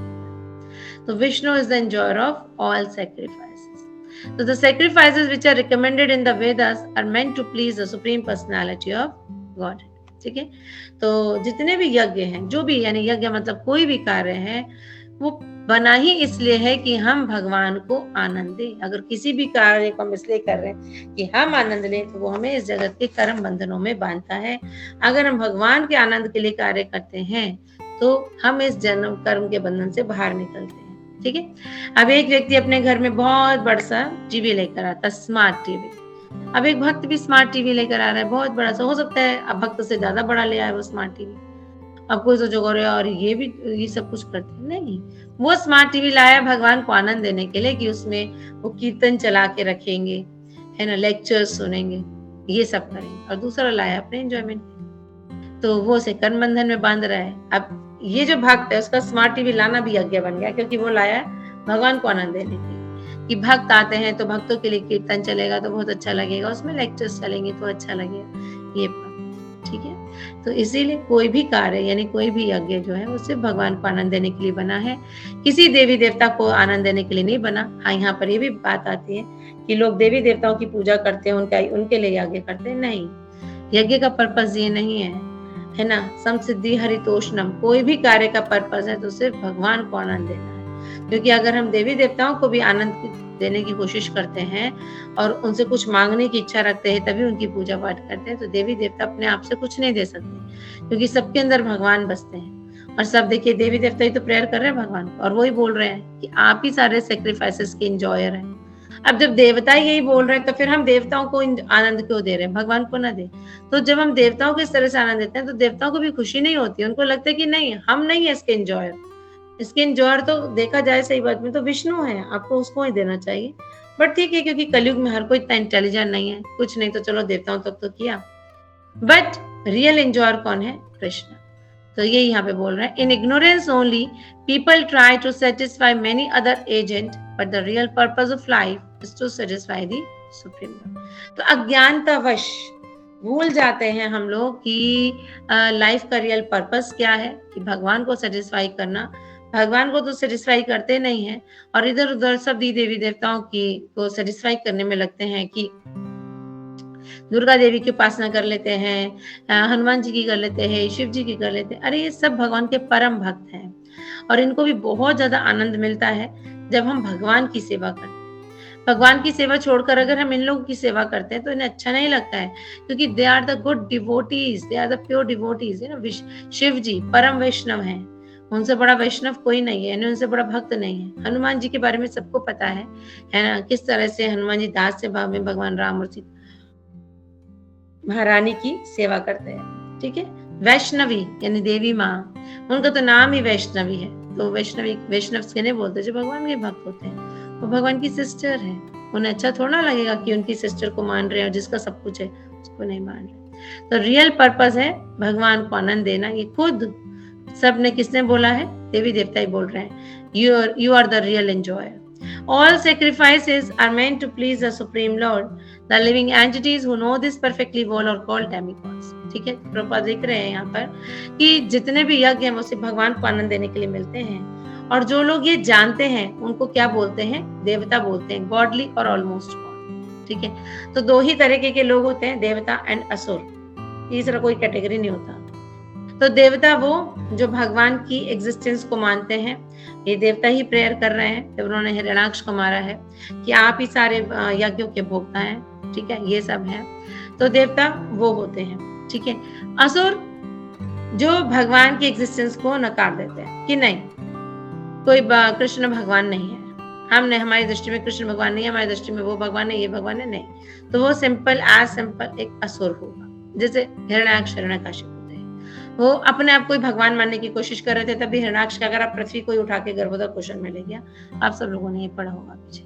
So Vishnu is the enjoyer of all sacrifices. So the sacrifices which are recommended in the Vedas are meant to please the Supreme Personality of Godhead. ठीक है। तो जितने भी यज्ञ हैं, जो भी यानी यज्ञ मतलब कोई भी कार्य है, वो बना ही इसलिए है कि हम भगवान को आनंद दें। अगर किसी भी कार्य को हम इसलिए कर रहे हैं कि हम आनंद लें, तो वो हमें इस जगत के कर्म बंधनों में बांधता है। अगर हम भगवान के आनंद के लिए कार्य करते हैं, तो हम इस जन्म कर्म के बंधन से बाहर निकलते हैं, ठीक है। अब एक व्यक्ति अपने घर में बहुत बड़ा सा टीवी लेकर आता, स्मार्ट टीवी। अब एक भक्त भी स्मार्ट टीवी लेकर आ रहा है, बहुत बड़ा सा, हो सकता है अब भक्त से ज्यादा बड़ा ले आए वो स्मार्ट टीवी। अब कोई सोचोगे अरे और ये भी ये सब कुछ करते हैं, नहीं। वो स्मार्ट टीवी लाया भगवान को आनंद देने के लिए कि उसमें वो कीर्तन चला के रखेंगे, है ना, लेक्चर्स सुनेंगे, ये सब करेंगे। और दूसरा लाया अपने एंजॉयमेंट, तो वो उसे कर्म बंधन में बांध रहा है। अब ये जो भक्त है उसका स्मार्ट टीवी लाना भी यज्ञ बन गया, क्योंकि वो लाया भगवान को आनंद देने के लिए कि भक्त आते हैं तो भक्तों के लिए कीर्तन चलेगा तो बहुत अच्छा लगेगा, उसमें लेक्चर्स चलेंगे तो अच्छा लगेगा, ये ठीक है। तो इसीलिए कोई भी कार्य यानी कोई भी यज्ञ जो है वो सिर्फ भगवान को आनंद देने के लिए बना है, किसी देवी देवता को आनंद देने के लिए नहीं बना। हाँ, यहाँ पर ये भी बात आती है कि लोग देवी देवताओं की पूजा करते हैं, उनके लिए यज्ञ करते हैं, नहीं। यज्ञ का पर्पस ये नहीं है ना। समसिद्धि हरितोषणम, कोई भी कार्य का पर्पस है तो सिर्फ भगवान को आनंद देना है। क्योंकि अगर हम देवी देवताओं को भी आनंद देने की कोशिश करते हैं और उनसे कुछ मांगने की इच्छा रखते हैं, तभी उनकी पूजा पाठ करते हैं, तो देवी देवता अपने आप से कुछ नहीं दे सकते, क्योंकि सबके अंदर भगवान बसते हैं। और सब देखिए देवी देवता ही तो प्रेयर कर रहे हैं भगवान को, और वही बोल रहे हैं कि आप ही सारे सेक्रीफाइसेस के इंजॉयर हैं। अब जब देवता यही बोल रहे हैं, तो फिर हम देवताओं को आनंद क्यों दे रहे हैं, भगवान को ना दे। तो जब हम देवताओं को इस तरह से आनंद देते हैं, तो देवताओं को भी खुशी नहीं होती, उनको लगता है कि नहीं, हम नहीं है इसके इंजॉयर। इसके इंजॉयर तो देखा जाए सही बात में तो विष्णु है, आपको उसको ही देना चाहिए। बट ठीक है, क्योंकि कलयुग में हर कोई इतना इंटेलिजेंट नहीं है, कुछ नहीं तो चलो देवताओं तक तो किया, बट रियल इंजॉयर कौन है, कृष्ण। तो ये यहाँ पे बोल रहे हैं, in ignorance only people try to satisfy many other agent, but the real purpose of life is to satisfy the supreme lord. तो अज्ञानतावश भूल जाते हैं हम लोग कि लाइफ का रियल पर्पस क्या है, कि भगवान को सेटिस्फाई करना। भगवान को तो सेटिस्फाई करते नहीं है, और इधर उधर सब देवी देवताओं की को सेटिस्फाई करने में लगते हैं, कि दुर्गा देवी की उपासना कर लेते हैं, हनुमान जी की कर लेते हैं, शिव जी की कर लेते हैं। अरे ये सब भगवान के परम भक्त हैं, और इनको भी बहुत ज्यादा आनंद मिलता है जब हम भगवान की सेवा करते हैं। भगवान की सेवा छोड़कर अगर हम इन लोगों की सेवा करते हैं तो इन्हें अच्छा नहीं लगता है, क्योंकि they are the good devotees, they are the pure devotees, है ना। शिव जी परम वैष्णव हैं, उनसे बड़ा वैष्णव कोई नहीं है, उनसे बड़ा भक्त नहीं है। हनुमान जी के बारे में सबको पता है ना, किस तरह से हनुमान जी दास से भाव में भगवान राम और सीता महारानी की सेवा करते हैं, ठीक है। वैष्णवी यानी देवी माँ, उनका तो नाम ही वैष्णवी है। तो वैष्णवी वैष्णव के नहीं बोलते जो भगवान के भक्त होते हैं, वो भगवान की सिस्टर है। उन्हें अच्छा थोड़ा लगेगा कि उनकी सिस्टर को मान रहे हैं, और जिसका सब कुछ है उसको नहीं मान रहे। तो रियल पर्पस है भगवान को आनंद देना। ये खुद सबने किसने बोला है, देवी देवता ही बोल रहे हैं, you are the real enjoyer. All sacrifices are meant to please the Supreme Lord. The living entities who know this perfectly well are called demigods. ठीक है, प्रभुपाद लिख रहे हैं यहाँ पर कि जितने भी यज्ञ हैं वो सिर्फ भगवान को आनंद देने के लिए मिलते हैं, और जो लोग ये जानते हैं उनको क्या बोलते हैं, देवता बोलते हैं, गॉडली और ऑलमोस्ट गॉड। ठीक है, तो दो ही तरीके के लोग होते हैं, देवता एंड असुर, तीसरा कोई कैटेगरी नहीं होता। तो देवता वो जो भगवान की एग्जिस्टेंस को मानते हैं, ये देवता ही प्रेयर कर रहे हैं जब उन्होंने हिरण्याक्ष को मारा है कि आप ही सारे यज्ञों के भोक्ता हैं, ठीक है, ये सब है। तो देवता वो होते हैं, ठीक है। असुर जो भगवान की एग्जिस्टेंस को नकार देते हैं कि नहीं, कोई कृष्ण भगवान नहीं है, हमने हमारी दृष्टि में कृष्ण भगवान नहीं है, हमारी दृष्टि में वो भगवान है, ये भगवान है, नहीं। तो वो सिंपल एज सिंपल एक असुर होगा, जैसे हिरण्याक्ष हिरण्यकशिपु थे, वो अपने आप को भगवान मानने की कोशिश कर रहे थे। तभी हिरण्याक्ष का अगर आप पृथ्वी को उठा के गर्भोदर क्वेश्चन में ले गया, आप सब लोगों ने ये पढ़ा होगा पीछे,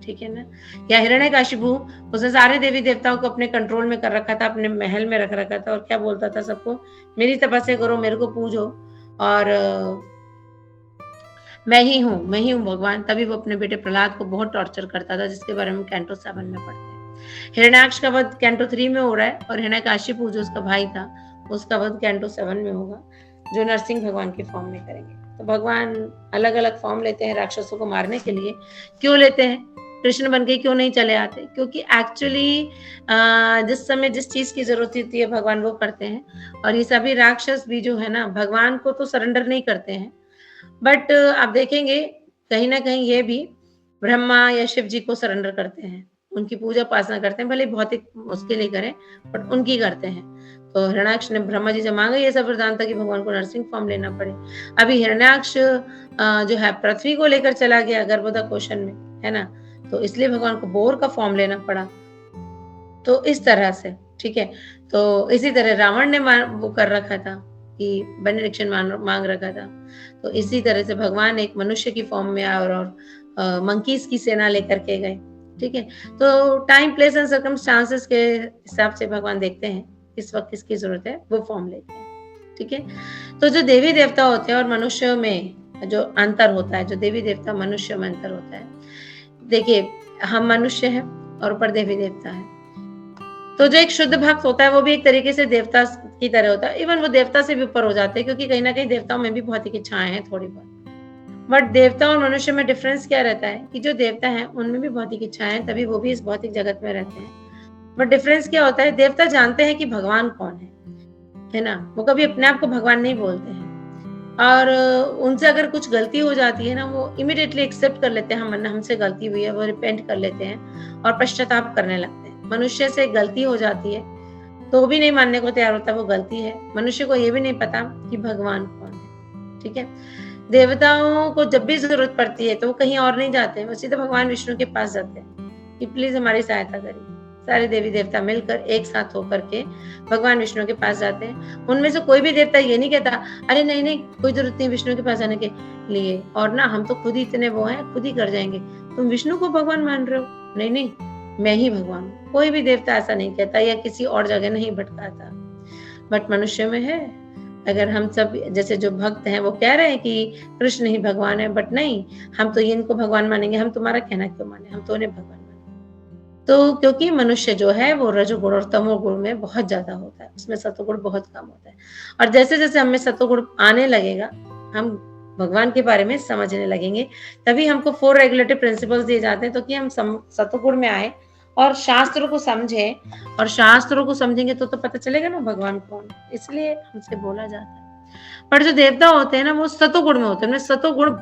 ठीक है ना। या हिरण्यकशिपु, उसने सारे देवी देवताओं को अपने कंट्रोल में कर रखा था, अपने महल में रख रखा था, और क्या बोलता था सबको, मेरी तपस्या करो, मेरे को पूजो, और मैं ही हूँ भगवान। तभी वो अपने बेटे प्रहलाद को बहुत टॉर्चर करता था, जिसके बारे में कैंटो 7 में पढ़ते हैं। हिरण्याक्ष का वध कैंटो 3 में हो रहा है, और हिरण्यकशिपु जो उसका भाई था उसका वध कैंटो 7 में होगा, जो नरसिंह भगवान के फॉर्म में करेंगे। तो भगवान अलग अलग फॉर्म लेते हैं राक्षसों को मारने के लिए। क्यों लेते हैं? कृष्ण बन के क्यों नहीं चले आते? क्योंकि एक्चुअली जिस समय जिस चीज की जरूरत होती है भगवान वो करते हैं। और ये सभी राक्षस भी जो है ना भगवान को तो सरेंडर नहीं करते हैं, बट आप देखेंगे कहीं ना कहीं ये भी ब्रह्मा या शिव जी को सरेंडर करते हैं, उनकी पूजा उपासना करते हैं, भले भौतिक उसके लिए करें बट उनकी करते हैं। तो हिरण्याक्ष ने ब्रह्मा जी से मांगा ये सब वरदान था कि भगवान को नरसिंह फॉर्म लेना पड़े। अभी हिरण्याक्ष जो है पृथ्वी को लेकर चला गया गर्भोदय क्वेश्चन में, है ना, तो इसलिए भगवान को बोर का फॉर्म लेना पड़ा। तो इस तरह से, ठीक है। तो इसी तरह रावण ने वो कर रखा था कि बेनेडिक्शन मांग रखा था। तो इसी तरह से भगवान एक मनुष्य की फॉर्म में आए और मंकीज की सेना लेकर के गए, ठीक है। तो टाइम प्लेस एंड सर्कमस्टांसेस के हिसाब से भगवान देखते हैं किस वक्त किसकी जरूरत है, वो फॉर्म लेते हैं, ठीक है। तो जो देवी देवता होते हैं और मनुष्य में जो अंतर होता है, जो देवी देवता मनुष्य में अंतर होता है, देखिए हम मनुष्य हैं और ऊपर देवी देवता है। तो जो एक शुद्ध भक्त होता है वो भी एक तरीके से देवता की तरह होता है, इवन वो देवता से भी ऊपर हो जाते हैं, क्योंकि कहीं ना कहीं देवताओं में भी भौतिक इच्छाएं हैं थोड़ी बहुत। बट देवता और मनुष्य में डिफरेंस क्या रहता है कि जो देवता है उनमें भी भौतिक इच्छाएं हैं, तभी वो भी इस भौतिक जगत में रहते हैं। बट डिफरेंस क्या होता है, देवता जानते हैं कि भगवान कौन है ना, वो कभी अपने आप को भगवान नहीं बोलते हैं। और उनसे अगर कुछ गलती हो जाती है ना, वो इमिडिएटली एक्सेप्ट कर लेते हैं, हमसे गलती हुई है, वो रिपेंट कर लेते हैं और पश्चाताप करने लगते हैं। मनुष्य से गलती हो जाती है तो वो भी नहीं मानने को तैयार होता वो गलती है। मनुष्य को ये भी नहीं पता कि भगवान कौन है, ठीक है। देवताओं को जब भी जरूरत पड़ती है तो वो कहीं और नहीं जाते हैं, वो सीधे भगवान विष्णु के पास जाते हैं कि प्लीज हमारी सहायता करिए। सारे देवी देवता मिलकर एक साथ होकर के भगवान विष्णु के पास जाते हैं। उनमें से कोई भी देवता ये नहीं कहता अरे नहीं नहीं कोई जरूरत नहीं विष्णु के पास जाने के लिए, और ना हम तो खुद ही इतने वो हैं, खुद ही कर जाएंगे, तुम विष्णु को भगवान मान रहे हो, नहीं नहीं मैं ही भगवान हूँ। कोई भी देवता ऐसा नहीं कहता या किसी और जगह नहीं भटकाता। बट मनुष्य में है, अगर हम सब जैसे जो भक्त हैं वो कह रहे हैं कि कृष्ण ही भगवान है, बट नहीं हम तो इनको भगवान मानेंगे, हम तुम्हारा कहना क्यों माने, हम तो उन्हें भगवान माने। तो क्योंकि मनुष्य जो है वो रजोगुण और तमोगुण में बहुत ज्यादा होता है, उसमें सतोगुण बहुत कम होता है। और जैसे जैसे हमें सतोगुण आने लगेगा हम भगवान के बारे में समझने लगेंगे, तभी हमको 4 रेगुलेटरी प्रिंसिपल्स दिए जाते हैं तो कि हम सतोगुण में आए और शास्त्रों को समझे, और शास्त्रों को समझेंगे तो पता चलेगा ना भगवान कौन, इसलिए हमसे बोला जाता है। पर जो देवता होते हैं ना वो सतोगुण में होते हैं, सतोगुण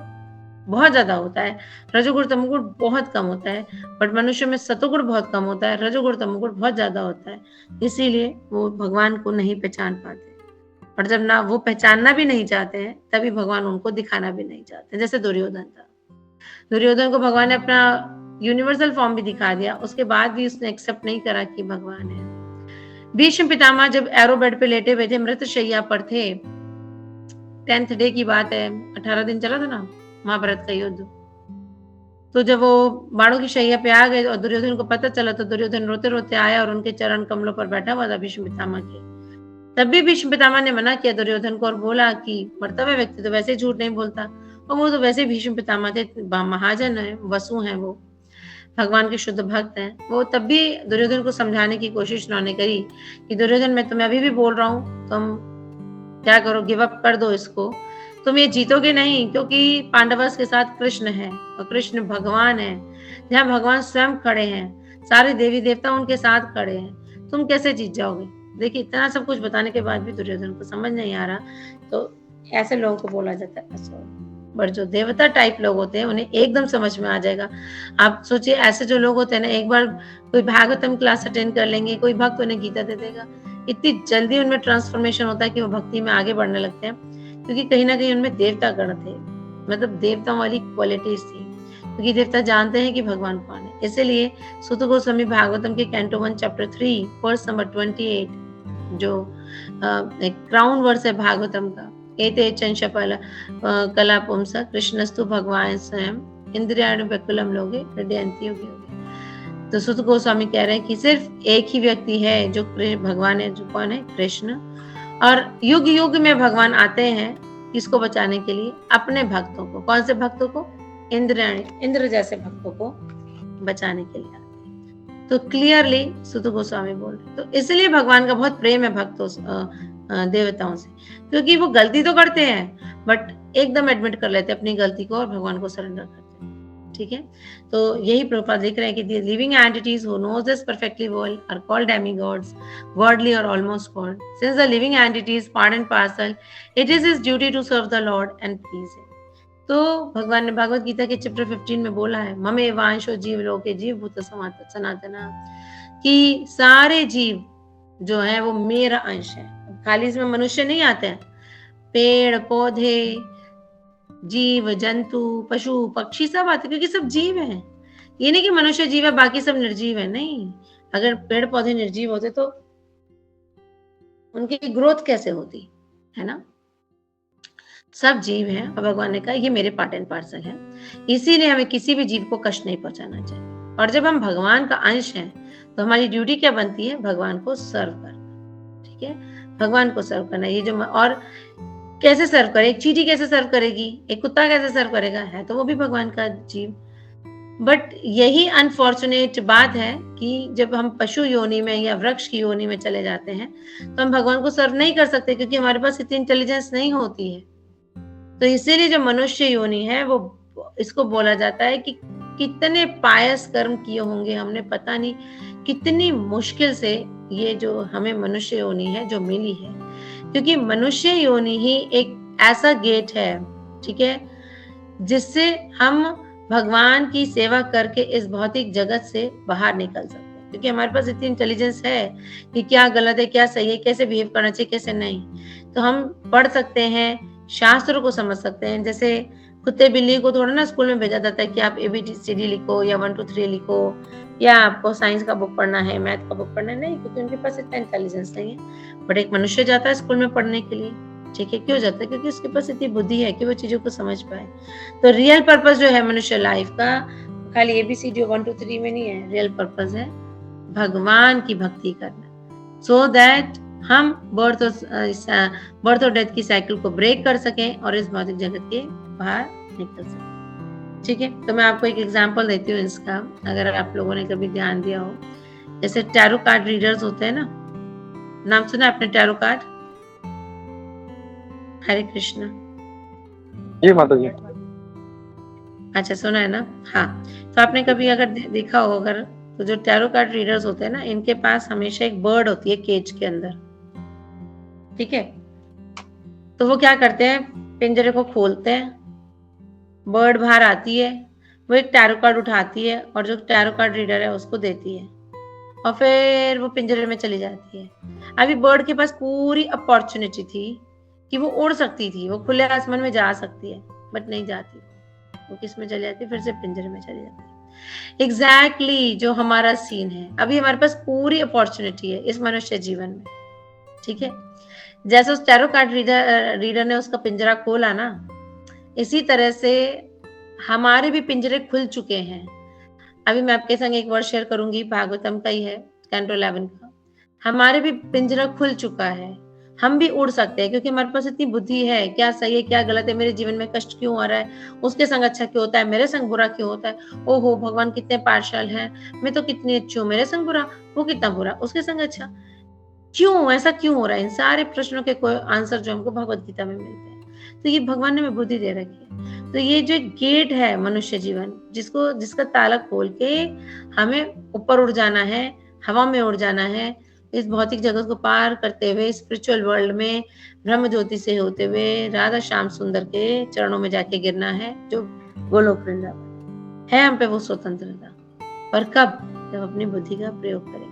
बहुत ज्यादा होता है, रजोगुण तमोगुण बहुत कम होता है। बट मनुष्य में सतोगुण बहुत कम होता है, रजोगुण तमोगुण बहुत ज्यादा होता है, इसीलिए वो भगवान को नहीं पहचान पाते। और जब ना वो पहचानना भी नहीं चाहते हैं तभी भगवान उनको दिखाना भी नहीं चाहते। जैसे दुर्योधन था, दुर्योधन को भगवान ने अपना यूनिवर्सल फॉर्म भी दिखा दिया, उसके बाद भी उसने एक्सेप्ट नहीं करा कि भगवान है। भीष्म पितामह जब एरो बेड पे लेटे हुए थे, मृत शैया पर थे, 10th डे की बात है, 18 दिन चला था ना महाभारत का युद्ध। तो जब वो बाणों की शैया पे आ गए और दुर्योधन को पता चला तो दुर्योधन रोते रोते आया और उनके चरण कमलों पर बैठा हुआ था भीष्म पितामह के। तब भी भीष्म पितामह ने मना किया दुर्योधन को और बोला कि मरता हुआ व्यक्ति तो वैसे झूठ नहीं बोलता, और वो तो वैसे भीष्म पितामह थे, महाजन है, वसु हैं, वो भगवान के शुद्ध भक्त हैं। वो तब भी दुर्योधन को समझाने की कोशिश उन्होंने करी कि दुर्योधन मैं तुम्हें अभी भी बोल रहा हूँ, तुम क्या करो, गिव अप कर दो इसको, तुम ये जीतोगे नहीं, क्योंकि पांडवस के साथ कृष्ण है और कृष्ण भगवान है, जहाँ भगवान स्वयं खड़े हैं, सारे देवी देवता उनके साथ खड़े हैं, तुम कैसे जीत जाओगे। देखिए इतना सब कुछ बताने के बाद भी दुर्योधन को समझ नहीं आ रहा, तो ऐसे लोगों को बोला जाता है असुर। बट जो देवता टाइप लोग होते हैं उन्हें एकदम समझ में आ जाएगा। आप सोचिए ऐसे जो लोग होते हैं ना, एक बार कोई भागवतम क्लास अटेंड कर लेंगे, कोई भक्त उन्हें गीता दे देगा, इतनी जल्दी उनमें ट्रांसफॉर्मेशन होता है कि वो भक्ति में आगे बढ़ने लगते हैं, क्योंकि कहीं ना कहीं उनमें देवता गण थे, मतलब देवताओं वाली क्वालिटीज थी, क्योंकि देवता जानते हैं कि भगवान कौन है। इसीलिए सुत गोस्वामी भागवतम के कैंटो 1 चैप्टर 3 वर्स नंबर 28 जो क्राउन वर्स है भागवतम का, एते चंशपल कला पुंस कृष्णस्तु भगवान स्वयं इंद्रियाणु बकुलम लोगे हृदयंती योगी। तो सुत गोस्वामी कह रहे हैं कि सिर्फ एक ही व्यक्ति है जो भगवान है, जो कौन है, कृष्ण, और युग युग में भगवान आते हैं किसको बचाने के लिए, अपने भक्तों को। कौन से भक्तों को, इंद्र जैसे भक्तों को बचाने के लिए आते हैं। तो क्लियरली सुत गोस्वामी बोल रहे। तो इसलिए भगवान का बहुत प्रेम है भक्तों देवताओं से, क्योंकि वो गलती तो करते हैं बट एकदम एडमिट कर लेते हैं अपनी गलती को और भगवान को सरेंडर करते हैं। ठीक है, तो यही प्रभुपाद लिख रहे हैं कि the living entities who knows this perfectly well are called demigods, godly और almost god. Since the living entities part and parcel, it is his duty to serve the lord and please him. तो भगवान ने भगवत गीता के chapter 15 में बोला है, ममे वांशो जीव लोके जीव भूत सनातना, कि सारे जीव जो है वो मेरा अंश है। खाली इसमें मनुष्य नहीं आते हैं, पेड़ पौधे, जीव जंतु, पशु पक्षी सब आते, क्योंकि सब जीव हैं। ये नहीं कि मनुष्य जीव है बाकी सब निर्जीव है, नहीं। अगर पेड़ पौधे निर्जीव होते तो उनकी ग्रोथ कैसे होती, है ना। सब जीव हैं और भगवान ने कहा ये मेरे पार्ट एंड पार्सल है, इसीलिए हमें किसी भी जीव को कष्ट नहीं पहुंचाना चाहिए। और जब हम भगवान का अंश हैं तो हमारी ड्यूटी क्या बनती है, भगवान को सर्व करना। ठीक है, भगवान को सर्व करना। ये जो और कैसे सर्व करे, एक चींटी कैसे सर्व करेगी, एक कुत्ता कैसे सर्व करेगा, है तो वो भी भगवान का जीव। बट यही अनफॉर्चुनेट बात है कि जब हम पशु योनि में या वृक्ष की योनि में चले जाते हैं तो हम भगवान को सर्व नहीं कर सकते, क्योंकि हमारे पास इतनी इंटेलिजेंस नहीं होती है। तो इसीलिए जो मनुष्य योनि है वो इसको बोला जाता है कि कितने पायस कर्म किए होंगे हमने, पता नहीं कितनी मुश्किल से ये जो हमें मनुष्य योनि है जो मिली है, क्योंकि मनुष्य योनि ही एक ऐसा गेट है, ठीक है, जिससे हम भगवान की सेवा करके इस भौतिक जगत से बाहर निकल सकते हैं। क्योंकि हमारे पास इतनी इंटेलिजेंस है कि क्या गलत है क्या सही है, कैसे बिहेव करना चाहिए कैसे नहीं, तो हम पढ़ सकते हैं, शास्त्रों को समझ सकते हैं। जैसे कुत्ते बिल्ली को थोड़ा ना स्कूल में भेजा जाता है कि आप ABCD लिखो या 1 2 3 लिखो, या आपको साइंस का बुक पढ़ना है, मैथ का बुक पढ़ना है, नहीं, क्योंकि उनके पास इतना इंटेलिजेंस नहीं है। बट एक मनुष्य जाता है स्कूल में पढ़ने के लिए, ठीक है, क्यों जाता है, क्योंकि उसके पास इतनी बुद्धि है कि वो चीजों को समझ पाए। तो रियल पर्पस जो है मनुष्य लाइफ का खाली ABCD 1 2 3 में नहीं है, रियल पर्पस है भगवान की भक्ति करना, सो दैट हम बर्थ और डेथ की साइकिल को ब्रेक कर सकें और इस भौतिक जगत के बाहर निकल सकें। ठीक है, तो मैं आपको एक एग्जांपल देती हूँ इसका, अगर आप लोगों ने कभी ध्यान दिया हो। जैसे टैरो कार्ड रीडर्स होते हैं ना, नाम सुना आपने टैरो कार्ड? हरे कृष्णा। जी माता जी। अच्छा, सुना है ना। हाँ, तो आपने कभी अगर देखा हो, अगर तो जो टैरो कार्ड रीडर्स होते हैं ना, इनके पास हमेशा एक बर्ड होती है केज के अंदर, ठीक है। तो वो क्या करते हैं, पिंजरे को खोलते हैं, बर्ड बाहर आती है, वो एक टैरो कार्ड उठाती है और जो टैरो कार्ड रीडर है उसको देती है, और फिर वो पिंजरे में चली जाती है। अभी बर्ड के पास पूरी अपॉर्चुनिटी थी कि वो उड़ सकती थी, वो खुले आसमान में जा सकती है, बट नहीं जाती। वो किस में चली जाती है, फिर से पिंजरे में चली जाती है। एग्जैक्टली जो हमारा सीन है, अभी हमारे पास पूरी अपॉर्चुनिटी है इस मनुष्य जीवन में, ठीक है। जैसे उस टैरो कार्ड रीडर ने उसका पिंजरा खोला ना, इसी तरह से हमारे भी पिंजरे खुल चुके हैं। अभी मैं आपके संग एक वर्ड शेयर करूंगी, भागवतम का ही है, कैंटो 11 का। हमारे भी पिंजरा खुल चुका है, हम भी उड़ सकते हैं, क्योंकि हमारे पास इतनी बुद्धि है, क्या सही है क्या गलत है, मेरे जीवन में कष्ट क्यों आ रहा है, उसके संग अच्छा क्यों होता है, मेरे संग बुरा क्यों होता है, ओहो भगवान कितने पार्शल हैं, मैं तो कितनी अच्छी हूँ, मेरे संग बुरा, वो कितना बुरा, उसके संग अच्छा, क्यों ऐसा क्यों हो रहा है। इन सारे प्रश्नों के कोई आंसर जो हमको भगवत गीता में मिलते हैं। तो ये भगवान ने हमें बुद्धि दे रखी है। तो ये जो गेट है मनुष्य जीवन, जिसका ताला खोल के हमें ऊपर उड़ जाना है, हवा में उड़ जाना है, इस भौतिक जगत को पार करते हुए स्पिरिचुअल वर्ल्ड में ब्रह्म ज्योति से होते हुए राधा श्याम सुंदर के चरणों में जाके गिरना है, जो गोलोक वृंदावन है। हम पे वो स्वतंत्रता, पर कब, जब अपनी बुद्धि का प्रयोग करेंगे।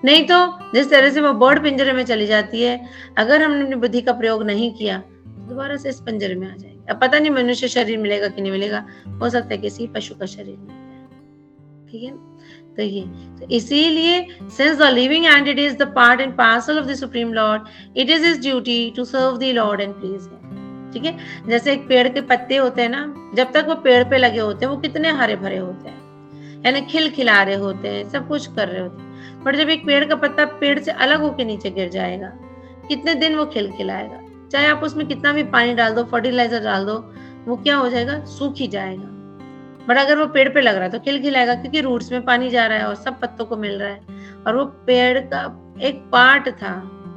नहीं तो जिस तरह से वो बर्ड पिंजरे में चली जाती है, अगर हमने अपनी बुद्धि का प्रयोग नहीं किया दोबारा से इस पिंजरे में आ जाएंगे। अब पता नहीं मनुष्य शरीर मिलेगा कि नहीं मिलेगा, हो सकता है किसी पशु का शरीर मिल जाए, ठीक है। तो ये तो इसीलिए since the living entity is the part and parcel of the supreme lord, it is his duty to serve the lord and please him। ठीक है, जैसे एक पेड़ के पत्ते होते हैं ना, जब तक वो पेड़ पे लगे होते हैं वो कितने हरे भरे होते हैं, है ना, खिलखिला रहे होते हैं, सब कुछ कर रहे होते हैं। बट जब एक पेड़ का पत्ता पेड़ से अलग होकर नीचे गिर जाएगा, कितने दिन वो खिलखिलाएगा, चाहे आप उसमें कितना भी पानी डाल दो, फर्टिलाइजर डाल दो, वो क्या हो जाएगा, सूख ही जाएगा। बट अगर वो पेड़ पे लग रहा है तो खिलखिलाएगा, क्योंकि रूट्स में पानी जा रहा है और सब पत्तों को मिल रहा है, और वो पेड़ का एक पार्ट था,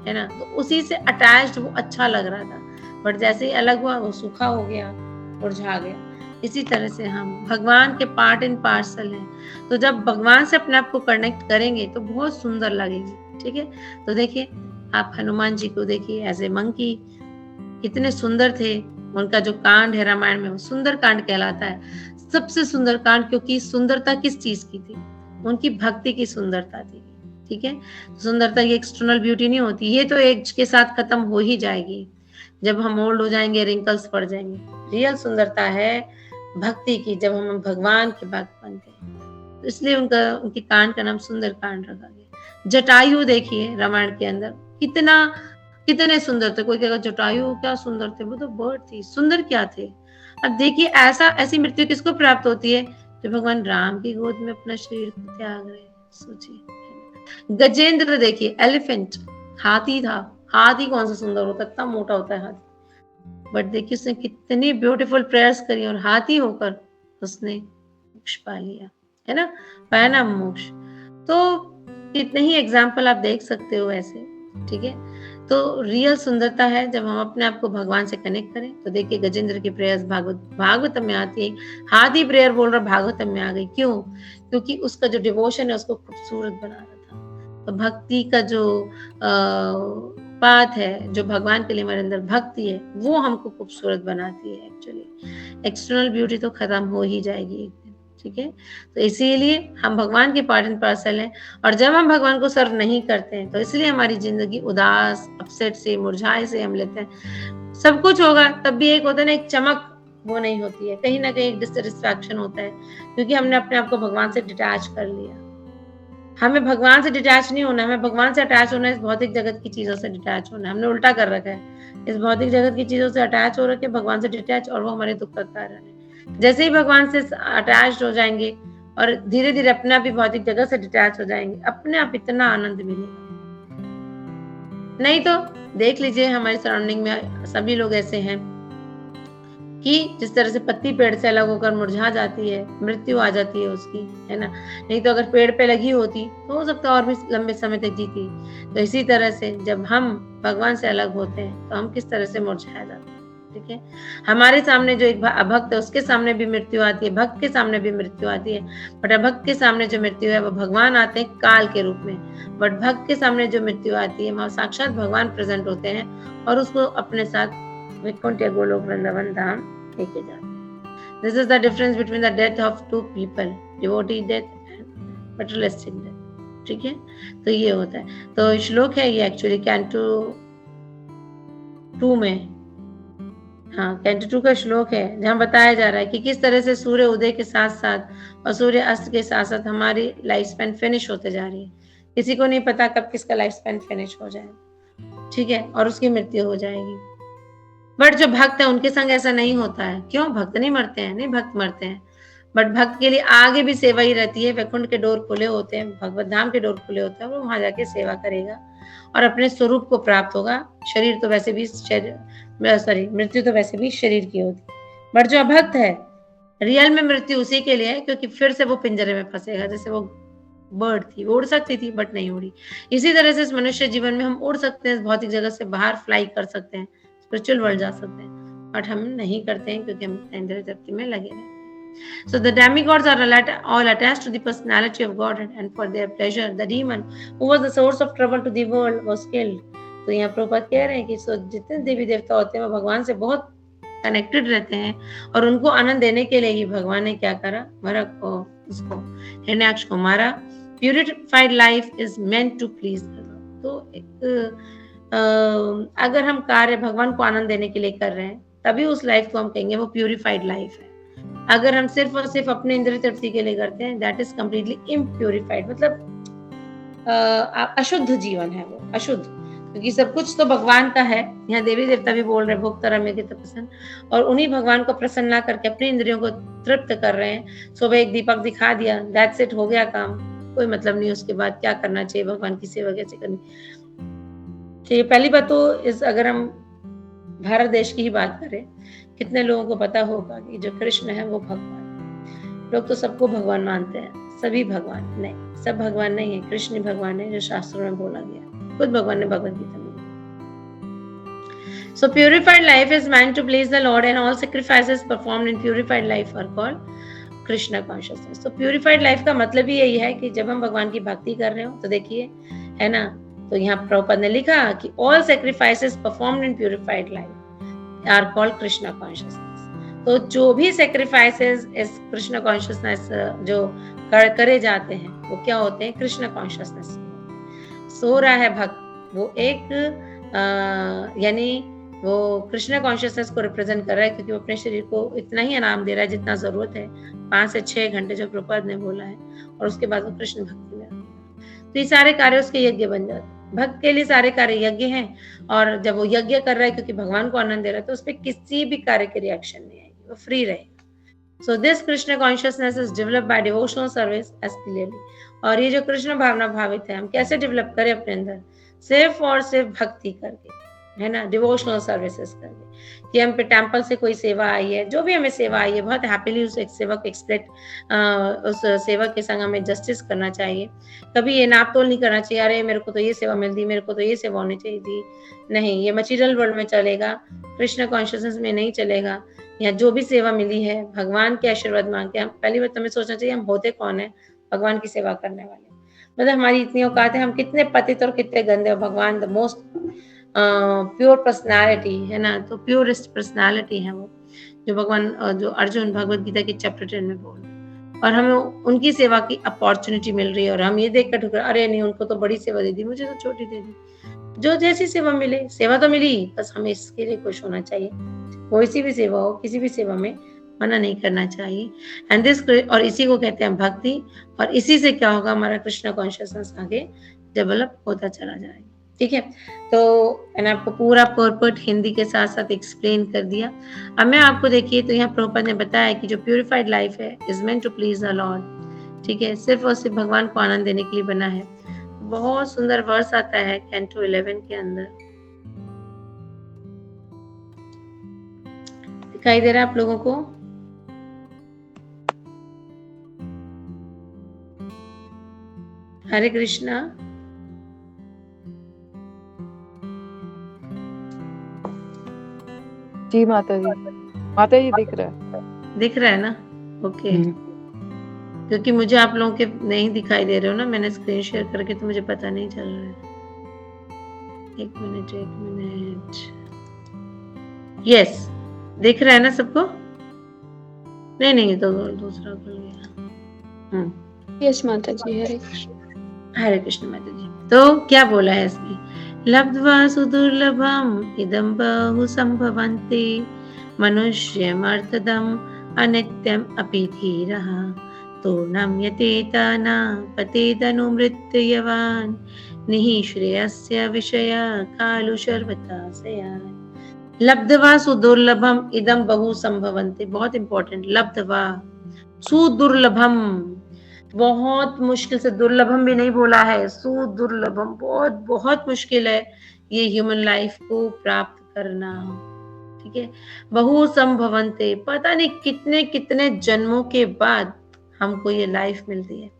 है ना, तो उसी से अटैच्ड वो अच्छा लग रहा था। बट जैसे ही अलग हुआ वो सूखा हो गया, मुरझा गया। इसी तरह से हम भगवान के पार्ट एंड पार्सल हैं। तो जब भगवान से अपने आप को कनेक्ट करेंगे तो बहुत सुंदर लगेगी। ठीक है, तो देखिए आप हनुमान जी को देखिए एज ए मंकी, कितने सुंदर थे। उनका जो कांड है रामायण में वो सुंदर कांड कहलाता है, सबसे सुंदर कांड, क्योंकि सुंदरता किस चीज की थी? उनकी भक्ति की सुंदरता थी। ठीक है, सुंदरता की एक्सटर्नल ब्यूटी नहीं होती, ये तो एज के साथ खत्म हो ही जाएगी, जब हम ओल्ड हो जाएंगे, रिंकल्स पड़ जाएंगे। रियल सुंदरता है भक्ति की, जब हम भगवान के भक्त बनते हैं। तो इसलिए उनकी कांड का नाम सुंदर कांड रखा गया। जटायु देखिए रामायण के अंदर कितने सुंदर थे। कोई कहेगा जटायु क्या सुंदर थे, वो तो बर्ड थी, सुंदर क्या थे। अब देखिए ऐसी मृत्यु किसको प्राप्त होती है? जो भगवान राम की गोद में अपना शरीर को त्याग रहे। सोचिए गजेंद्र देखिए, एलिफेंट, हाथी था। हाथी कौन सा सुंदर होता है, इतना मोटा होता है हाथी, बट देखिए उसने कितनी ब्यूटीफुल प्रेयर्स करी और हाथी होकर उसने मोक्ष पा लिया, है ना, पाया ना मोक्ष। तो कितने ही एग्जाम्पल आप देख सकते हो ऐसे। ठीक है, तो रियल सुंदरता है जब हम अपने आप को भगवान से कनेक्ट करें। तो देखिए गजेंद्र की प्रेयर्स भागवतम में आती है। हाथी प्रेयर बोल रहा भागवतम में आ गई, क्यों? क्योंकि उसका जो डिवोशन है उसको खूबसूरत बना रहा था। तो भक्ति का जो बात है, जो भगवान के लिए हमारे अंदर भक्ति है, वो हमको खूबसूरत बनाती है। एक्चुअली एक्सटर्नल ब्यूटी तो खत्म हो ही जाएगी एक दिन। ठीक है, तो इसीलिए हम भगवान के पार्ट एंड पार्सल हैं। और जब हम भगवान को सर्व नहीं करते हैं तो इसलिए हमारी जिंदगी उदास, अपसेट से, मुरझाए से हम लेते हैं। सब कुछ होगा तब भी एक होता है ना, एक चमक वो नहीं होती है, कहीं ना कहीं एक डिससेटिस्फैक्शन होता है, क्योंकि हमने अपने आप को भगवान से डिटैच कर लिया। हमें भगवान से डिटैच नहीं होना, हमें भगवान से अटैच होना है, इस भौतिक जगत की चीजों से डिटैच होना है। हमने उल्टा कर रखा है, इस भौतिक जगत की चीजों से अटैच हो रखे, भगवान से डिटैच, और वो हमारे दुख का कारण है। जैसे ही भगवान से अटैच हो जाएंगे और धीरे धीरे अपना भी भौतिक जगत से डिटैच हो जाएंगे, अपने आप इतना आनंद मिलेगा। नहीं तो देख लीजिए हमारी सराउंडिंग में सभी लोग ऐसे हैं कि जिस तरह से पत्ती पेड़ से अलग होकर मुरझा जाती है, मृत्यु आ जाती है उसकी, है ना। नहीं तो अगर पेड़ पे लगी होती तो हो सकता और भी लंबे समय तक जीती। तो इसी तरह से जब हम भगवान से अलग होते हैं तो हम किस तरह से मुरझाए जाते हैं। ठीक है, हमारे सामने जो एक अभक्त है उसके सामने भी मृत्यु आती है, भक्त के सामने भी मृत्यु आती है। बट अभक्त के सामने जो मृत्यु है वो भगवान आते हैं काल के रूप में, बट भक्त के सामने जो मृत्यु आती है वहां साक्षात भगवान प्रेजेंट होते हैं और उसको अपने साथ वैकुंठ या गोलोक वृंदावन धाम लेके जाते हैं। This is the difference between the death of two people, devotee death and materialistic death. ठीक है, तो ये होता है। तो श्लोक है ये एक्चुअली कैंटो 2 में, हाँ कैंटो 2 का श्लोक है, जहाँ बताया जा रहा है कि किस तरह से सूर्य उदय के साथ साथ और सूर्य अस्त के साथ साथ हमारी लाइफ स्पैन फिनिश होते जा रही है। किसी को नहीं पता कब किसका लाइफ स्पैन फिनिश हो जाए, ठीक है, और उसकी मृत्यु हो जाएगी। बट जो भक्त है उनके संग ऐसा नहीं होता है। क्यों? भक्त नहीं मरते हैं, नहीं भक्त मरते हैं, बट भक्त के लिए आगे भी सेवा ही रहती है। वैकुंठ के डोर खुले होते हैं, भगवत धाम के डोर खुले होते हैं, वो वहां जाके सेवा करेगा और अपने स्वरूप को प्राप्त होगा। शरीर तो वैसे भी मृत्यु तो वैसे भी शरीर की होती है। बट जो अभक्त है रियल में मृत्यु उसी के लिए है, क्योंकि फिर से वो पिंजरे में फंसेगा। जैसे वो बर्ड थी, वो उड़ सकती थी बट नहीं उड़ी, इसी तरह से इस मनुष्य जीवन में हम उड़ सकते हैं, भौतिक जगत से बाहर फ्लाई कर सकते हैं, स्पिरिचुअल वर्ल्ड जा सकते हैं, बट हम नहीं करते हैं क्योंकि हम इंद्रिय तृप्ति में लगे रहते हैं। So the demigods are all attached to the personality of God, and for their pleasure, the demon who was the source of trouble to the world was killed. तो यहाँ प्रभुपाद कह रहे हैं कि जितने देवी देवता होते हैं वो भगवान से बहुत कनेक्टेड रहते हैं और उनको आनंद देने के लिए ही भगवान ने क्या करा, उसको हिरण्याक्ष को मारा। Purified life is meant to please. तो अगर हम कार्य भगवान को आनंद देने के लिए कर रहे हैं तभी उस लाइफ को हम कहेंगे वो प्यूरिफाइड लाइफ है। अगर हम सिर्फ और सिर्फ अपने इंद्रिय तृप्ति के लिए करते हैं, दैट इज कम्प्लीटली इम्प्यूरिफाइड, मतलब अशुद्ध जीवन है वो, अशुद्ध, क्योंकि सब कुछ तो भगवान का है। यहाँ देवी देवता भी बोल रहे हैं भोक्ता में प्रसन्न, और उन्हीं भगवान को प्रसन्न ना करके अपनी इंद्रियों को तृप्त कर रहे हैं। सुबह एक दीपक दिखा दिया, दैट्स इट, हो गया काम, कोई मतलब नहीं उसके बाद क्या करना चाहिए, भगवान की सेवा कैसे करनी चाहिए। पहली बात तो अगर हम भारत देश की ही बात करें, कितने लोगों को पता होगा कि जो कृष्ण है वो भगवान है। लोग तो सबको भगवान मानते हैं, सभी भगवान नहीं, सब भगवान नहीं है, कृष्ण ही भगवान है जो शास्त्रों में बोला गया, खुद भगवान ने भगवद गीता में। So purified life is meant to please the Lord, and all sacrifices performed in purified life are called Krishna consciousness. तो purified life का मतलब ही यही है कि जब हम भगवान की भक्ति कर रहे हो तो देखिए, है ना, तो यहाँ प्रभुपाद ने लिखा कि all sacrifices performed in purified life are called Krishna consciousness. तो जो भी sacrifices इस Krishna consciousness जो करे जाते हैं वो क्या होते हैं? कृष्ण कॉन्शियसनेस। सो रहा है भक्त, वो एक यानी वो कृष्ण कॉन्शियसनेस को रिप्रेजेंट कर रहा है, क्योंकि वो अपने शरीर को इतना ही आराम दे रहा है जितना जरूरत है, 5 से 6 घंटे जो प्रभुपाद ने बोला है, और उसके बाद वो कृष्ण भक्ति में। तो ये सारे कार्य उसके यज्ञ बन जाते हैं। भक्त के लिए सारे कार्य यज्ञ हैं, और जब वो यज्ञ कर रहा है क्योंकि भगवान को आनंद दे रहा है, तो उस पर किसी भी कार्य की रिएक्शन नहीं आएगी, वो फ्री रहेगा। So this Krishna consciousness is developed by devotional service as clearly. और ये जो कृष्ण भावना भावित है, हम कैसे डेवलप करें अपने अंदर? सिर्फ और सिर्फ भक्ति करके, है ना, डिवोशनल सर्विसेज करके। कि हम पे टेम्पल से कोई सेवा आई है, जो भी हमें सेवा आई है, बहुत हैप्पीली उस सेवा को एक्सपेक्ट, उस सेवा के संग हमें जस्टिस करना चाहिए। कभी ये नाप तोल नहीं करना चाहिए, अरे मेरे को तो ये सेवा मिलती, मेरे को तो ये सेवा होनी चाहिए थी। नहीं, ये मटीरियल वर्ल्ड में चलेगा, कृष्ण कॉन्शियसनेस में नहीं चलेगा। या जो भी सेवा मिली है, भगवान के आशीर्वाद मांग के, हम पहली बात हमें सोचना चाहिए हम होते कौन है? भगवान की सेवा करने वाले। मतलब हमारी इतनी औकात है, हम कितने पतित और कितने गंदे, और भगवान द मोस्ट प्योर पर्सनालिटी है ना, तो प्योरेस्ट पर्सनालिटी है वो, जो भगवान जो अर्जुन भगवत गीता के चैप्टर 10 में बोल, और हमें उनकी सेवा की अपॉर्चुनिटी मिल रही है, और हम ये देख कर ठुकरा, अरे नहीं उनको तो बड़ी सेवा दे दी, मुझे तो छोटी दे दी। जो जैसी सेवा मिले, सेवा तो मिली, बस हमें इसके लिए खुश होना चाहिए। कोई सी भी सेवा हो, किसी भी सेवा में मना नहीं करना चाहिए। एंड दिस, और इसी को कहते हैं भक्ति, और इसी से क्या होगा, हमारा कृष्ण कॉन्शियसनेस आगे डेवलप होता चला जाएगा। ठीक है, तो मैंने आपको पूरा पर्पट हिंदी के साथ साथ एक्सप्लेन कर दिया। अब मैं आपको देखिए, तो यहाँ प्रभुपाद ने बताया कि जो प्यूरिफाइड लाइफ है is meant to please the lord. ठीक है, सिर्फ और सिर्फ भगवान को आनंद देने के लिए बना है। बहुत सुंदर वर्स आता है कैंटो 11 के अंदर, दिखाई दे रहा है आप लोगों को? हरे कृष्णा। जी माता जी दिख रहा है, दिख रहा है ना? ओके, क्योंकि मुझे आप लोगों के नहीं दिखाई दे रहे हो ना, मैंने स्क्रीन शेयर करके, तो मुझे पता नहीं चल रहा है। एक मिनट। यस, दिख रहा है ना सबको? नहीं, तो दूसरा खुल गया। यस माता जी, हरे कृष्ण माता जी। तो क्या बोला है इसमें? लब्ध्वा सुदुर्लभम इदं बहु संभवन्ति मनुष्यमर्थदम अनित्यम अपि धीरः तूर्णं यतेतना पतेदनुमृत्ययवान् निःश्रेयस्य विषय कालु सर्वतासयान्। लब्ध्वा सुदुर्लभम इदं बहु संभवन्ति, बहुत इंपॉर्टेंट। लब्ध्वा सुदुर्लभम, बहुत मुश्किल से, दुर्लभम भी नहीं बोला है, सुदुर्लभम, बहुत बहुत मुश्किल है ये ह्यूमन लाइफ को प्राप्त करना। ठीक है, बहु संभवन्ते, पता नहीं कितने कितने जन्मों के बाद हमको ये लाइफ मिलती है।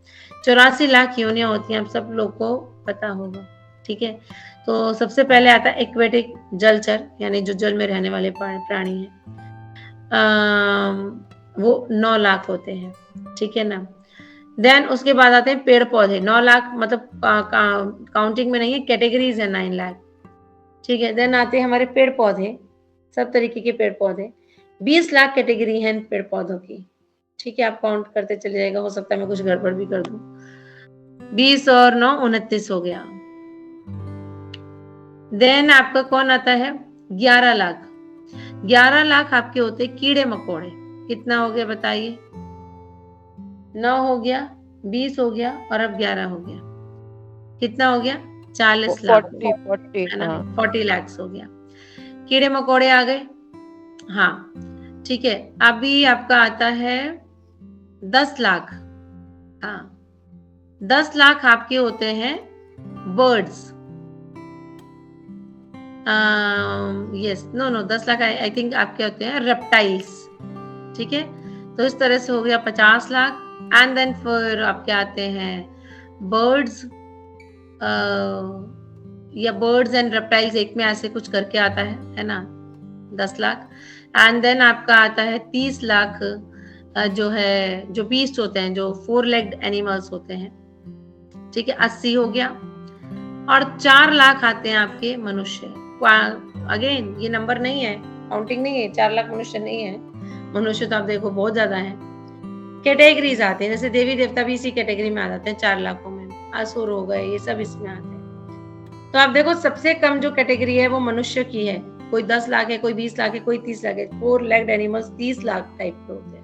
84 लाख योनियां होती हैं, आप सब लोग को पता होगा। ठीक है, तो सबसे पहले आता है एक्वेटिक, जलचर, यानी जो जल में रहने वाले प्राणी हैं, वो 9 लाख होते हैं। ठीक है ना। देन उसके बाद आते हैं पेड़ पौधे, 9 लाख, मतलब काउंटिंग में नहीं है, कैटेगरीज है 9 लाख। ठीक है, देन आते हैं हमारे पेड़ पौधे, सब तरीके के पेड़ पौधे, 20 लाख कैटेगरी है पेड़ पौधों की। ठीक है, आप काउंट करते चले जाएगा, हो सकता है मैं कुछ गड़बड़ भी कर दूं। 20 और 9 29 हो गया। देन आपका कौन आता है? 11 लाख। 11 लाख आपके होते कीड़े मकोड़े। कितना हो गया बताइए? 9 हो गया, 20 हो गया, और अब 11 हो गया। कितना हो गया? 40 लाख, 40 लाख हो गया। कीड़े मकोड़े आ गए। हाँ, ठीक है। अभी आपका आता है 10 लाख। हाँ, 10 लाख आपके होते हैं birds. Yes, no 10 lakh I think आपके होते हैं रेप्टाइल्स। ठीक है, तो इस तरह से हो गया 50 लाख। एंड देन फिर आपके आते हैं बर्ड्स, या बर्ड्स एंड रेप्टाइल्स एक में ऐसे कुछ करके आता है ना, 10 लाख। एंड देन आपका आता है 30 लाख जो है, जो बीस्ट होते हैं, जो 4 लेग्ड एनिमल्स होते हैं, ठीक है, 80 हो गया। और 4 लाख आते हैं आपके मनुष्य। अगेन ये नंबर नहीं है, काउंटिंग नहीं है, 4 लाख मनुष्य नहीं है, मनुष्य तो आप देखो बहुत ज्यादा है। कैटेगरीज आते हैं, जैसे देवी देवता भी इसी कैटेगरी में आ जाते हैं, 4 लाखों में। असुर हो गए, ये सब इसमें आते हैं। तो आप देखो सबसे कम जो कैटेगरी है वो मनुष्य की है। कोई 10 लाख है, कोई 20 लाख है, कोई 30 लाख है। 4 लेग्ड एनिमल्स 30 लाख टाइप के होते हैं।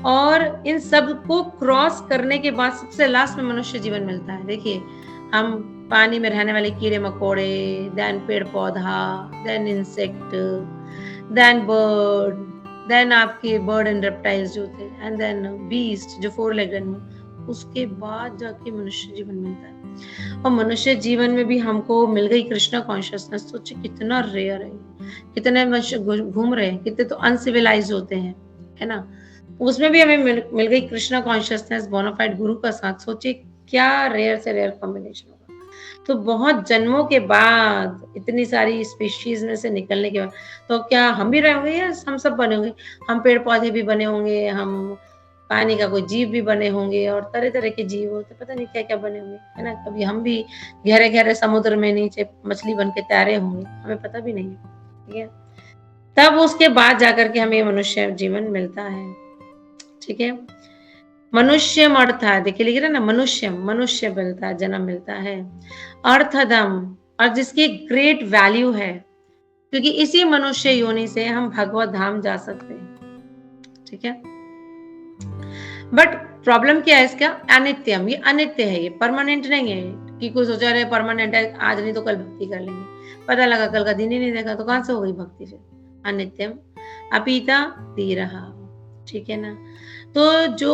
और इन सब को क्रॉस करने के बाद सबसे लास्ट में मनुष्य जीवन मिलता है। देखिए, हम पानी में रहने वाले कीड़े मकोड़े, देन पेड़ पौधा, then insect, then bird, then आपके बर्ड एंड रेप्टाइल्स जो थे, एंड देन बीस्ट जो 4 लेग्ड एनिमल, उसके बाद जाके मनुष्य जीवन मिलता है। और मनुष्य जीवन में भी हमको मिल गई कृष्णा कॉन्शियसनेस। सोचिए कितना रेयर है, कितने मनुष्य घूम रहे हैं, कितने तो अनसिविलाइज होते हैं, है ना। उसमें भी हमें मिल गई कृष्णा कॉन्शियसनेस बोनाफाइड गुरु का साथ। सोचिए क्या रेयर से रेयर कॉम्बिनेशन होगा। तो बहुत जन्मों के बाद, इतनी सारी स्पीशीज में से निकलने के बाद, तो क्या हम भी रहे होंगे या हम सब बने होंगे? हम पेड़ पौधे भी बने होंगे, हम पानी का कोई जीव भी बने होंगे, और तरह तरह के जीव होते, पता नहीं क्या क्या बने होंगे, है ना। कभी हम भी गहरे गहरे समुद्र में नीचे मछली बन के तैरे होंगे, हमें पता भी नहीं है, ठीक है। तब उसके बाद जाकर के हमें मनुष्य जीवन मिलता है, ठीक है। मनुष्यम अर्थ, देखिए लिख रहे ना, मनुष्य मिलता है, जन्म मिलता है। अर्थदम, और जिसकी ग्रेट वैल्यू है, क्योंकि इसी मनुष्य योनि से हम भगवत धाम जा सकते हैं, ठीक है। बट प्रॉब्लम क्या है इसका? अनित्यम, ये अनित्य है, ये परमानेंट नहीं है कि कोई सोचा रहे परमानेंट है, आज नहीं तो कल भक्ति कर लेंगे, पता लगा कल का दिन ही नहीं देखा तो कहां से हो गई भक्ति फिर। अनित्यम अपीता धीरहा, ठीक है ना। तो जो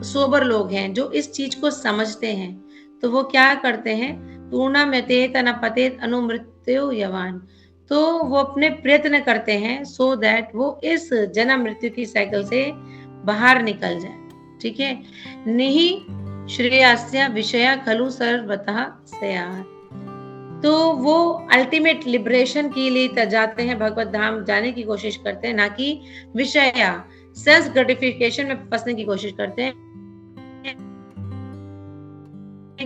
सोबर लोग हैं, जो इस चीज को समझते हैं, तो वो क्या करते हैं? पूर्णा मेतेत अनपतेत अनुमृत्यु यवान, तो वो अपने प्रयत्न करते हैं सो दैट वो इस जन्म मृत्यु की साइकिल से बाहर निकल जाए, ठीक है। निहि श्रेयस्य विषया खलु सर्वतः स्यात्, तो वो अल्टीमेट लिबरेशन के लिए जाते हैं, भगवत धाम जाने की कोशिश करते हैं, ना कि विषया सेल्फ ग्रेटिफिकेशन में फंसने की कोशिश करते हैं।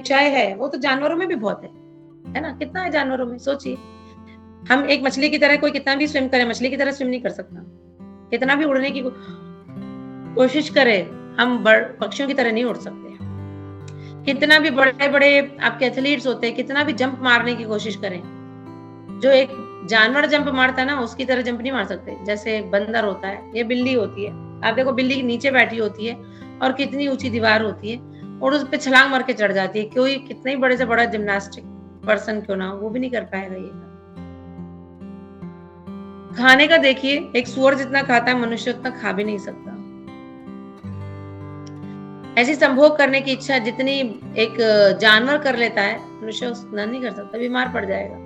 चाय है वो तो जानवरों में भी बहुत है ना। कितना है जानवरों में, सोचिए। हम एक मछली की तरह, कोई कितना भी स्विम करे, मछली की तरह स्विम नहीं कर सकता। कितना भी उड़ने की कोशिश करे, हम पक्षियों की तरह नहीं उड़ सकते। कितना भी बड़े बड़े आपके एथलीट्स होते हैं, कितना भी जंप मारने की कोशिश करें, जो एक जानवर जंप मारता है ना, उसकी तरह जंप नहीं मार सकते। जैसे बंदर होता है, ये बिल्ली होती है, आप देखो बिल्ली नीचे बैठी होती है और कितनी ऊंची दीवार होती है, और उस पे छलांग मार के चढ़ जाती है। कोई कितने बड़े से बड़ा जिम्नास्टिक पर्सन क्यों ना हो, वो भी नहीं कर पाएगा ये। खाने का देखिए, एक सुअर जितना खाता है, मनुष्य उतना खा भी नहीं सकता। ऐसी संभोग करने की इच्छा जितनी एक जानवर कर लेता है, मनुष्य उतना नहीं कर सकता, बीमार पड़ जाएगा।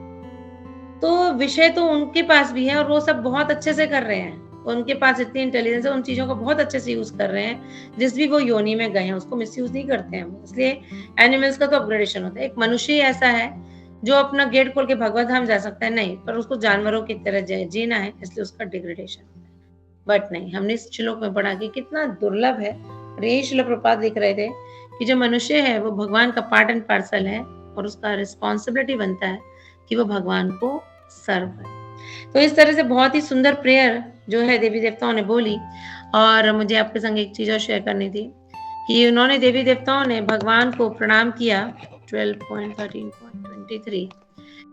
तो विषय तो उनके पास भी है, और वो सब बहुत अच्छे से कर रहे हैं। उनके पास इतनी इंटेलिजेंस है, उन चीजों को बहुत अच्छे से यूज कर रहे हैं। जिस भी वो योनि में गए हैं उसको मिसयूज नहीं करते हैं। इसलिए एनिमल्स का तो अपग्रेडेशन होता है। एक मनुष्य ही ऐसा है जो अपना गेट खोल के भगवत धाम जा सकता है, नहीं, पर उसको जानवरों की तरह जीना है, इसलिए उसका डिग्रेडेशन होता है। बट नहीं, हमने इस श्लोक में पढ़ा कि कितना दुर्लभ है। यही श्रील प्रभुपाद लिख रहे थे कि जो मनुष्य है वो भगवान का पार्ट एंड पार्सल है, और उसका रिस्पॉन्सिबिलिटी बनता है कि वो भगवान को सर्व करे। तो इस तरह से बहुत ही सुंदर प्रेयर जो है देवी देवताओं ने बोली। और मुझे आपके संग एक चीज और शेयर करनी थी कि उन्होंने, देवी देवताओं ने भगवान को प्रणाम किया। 12.13.23।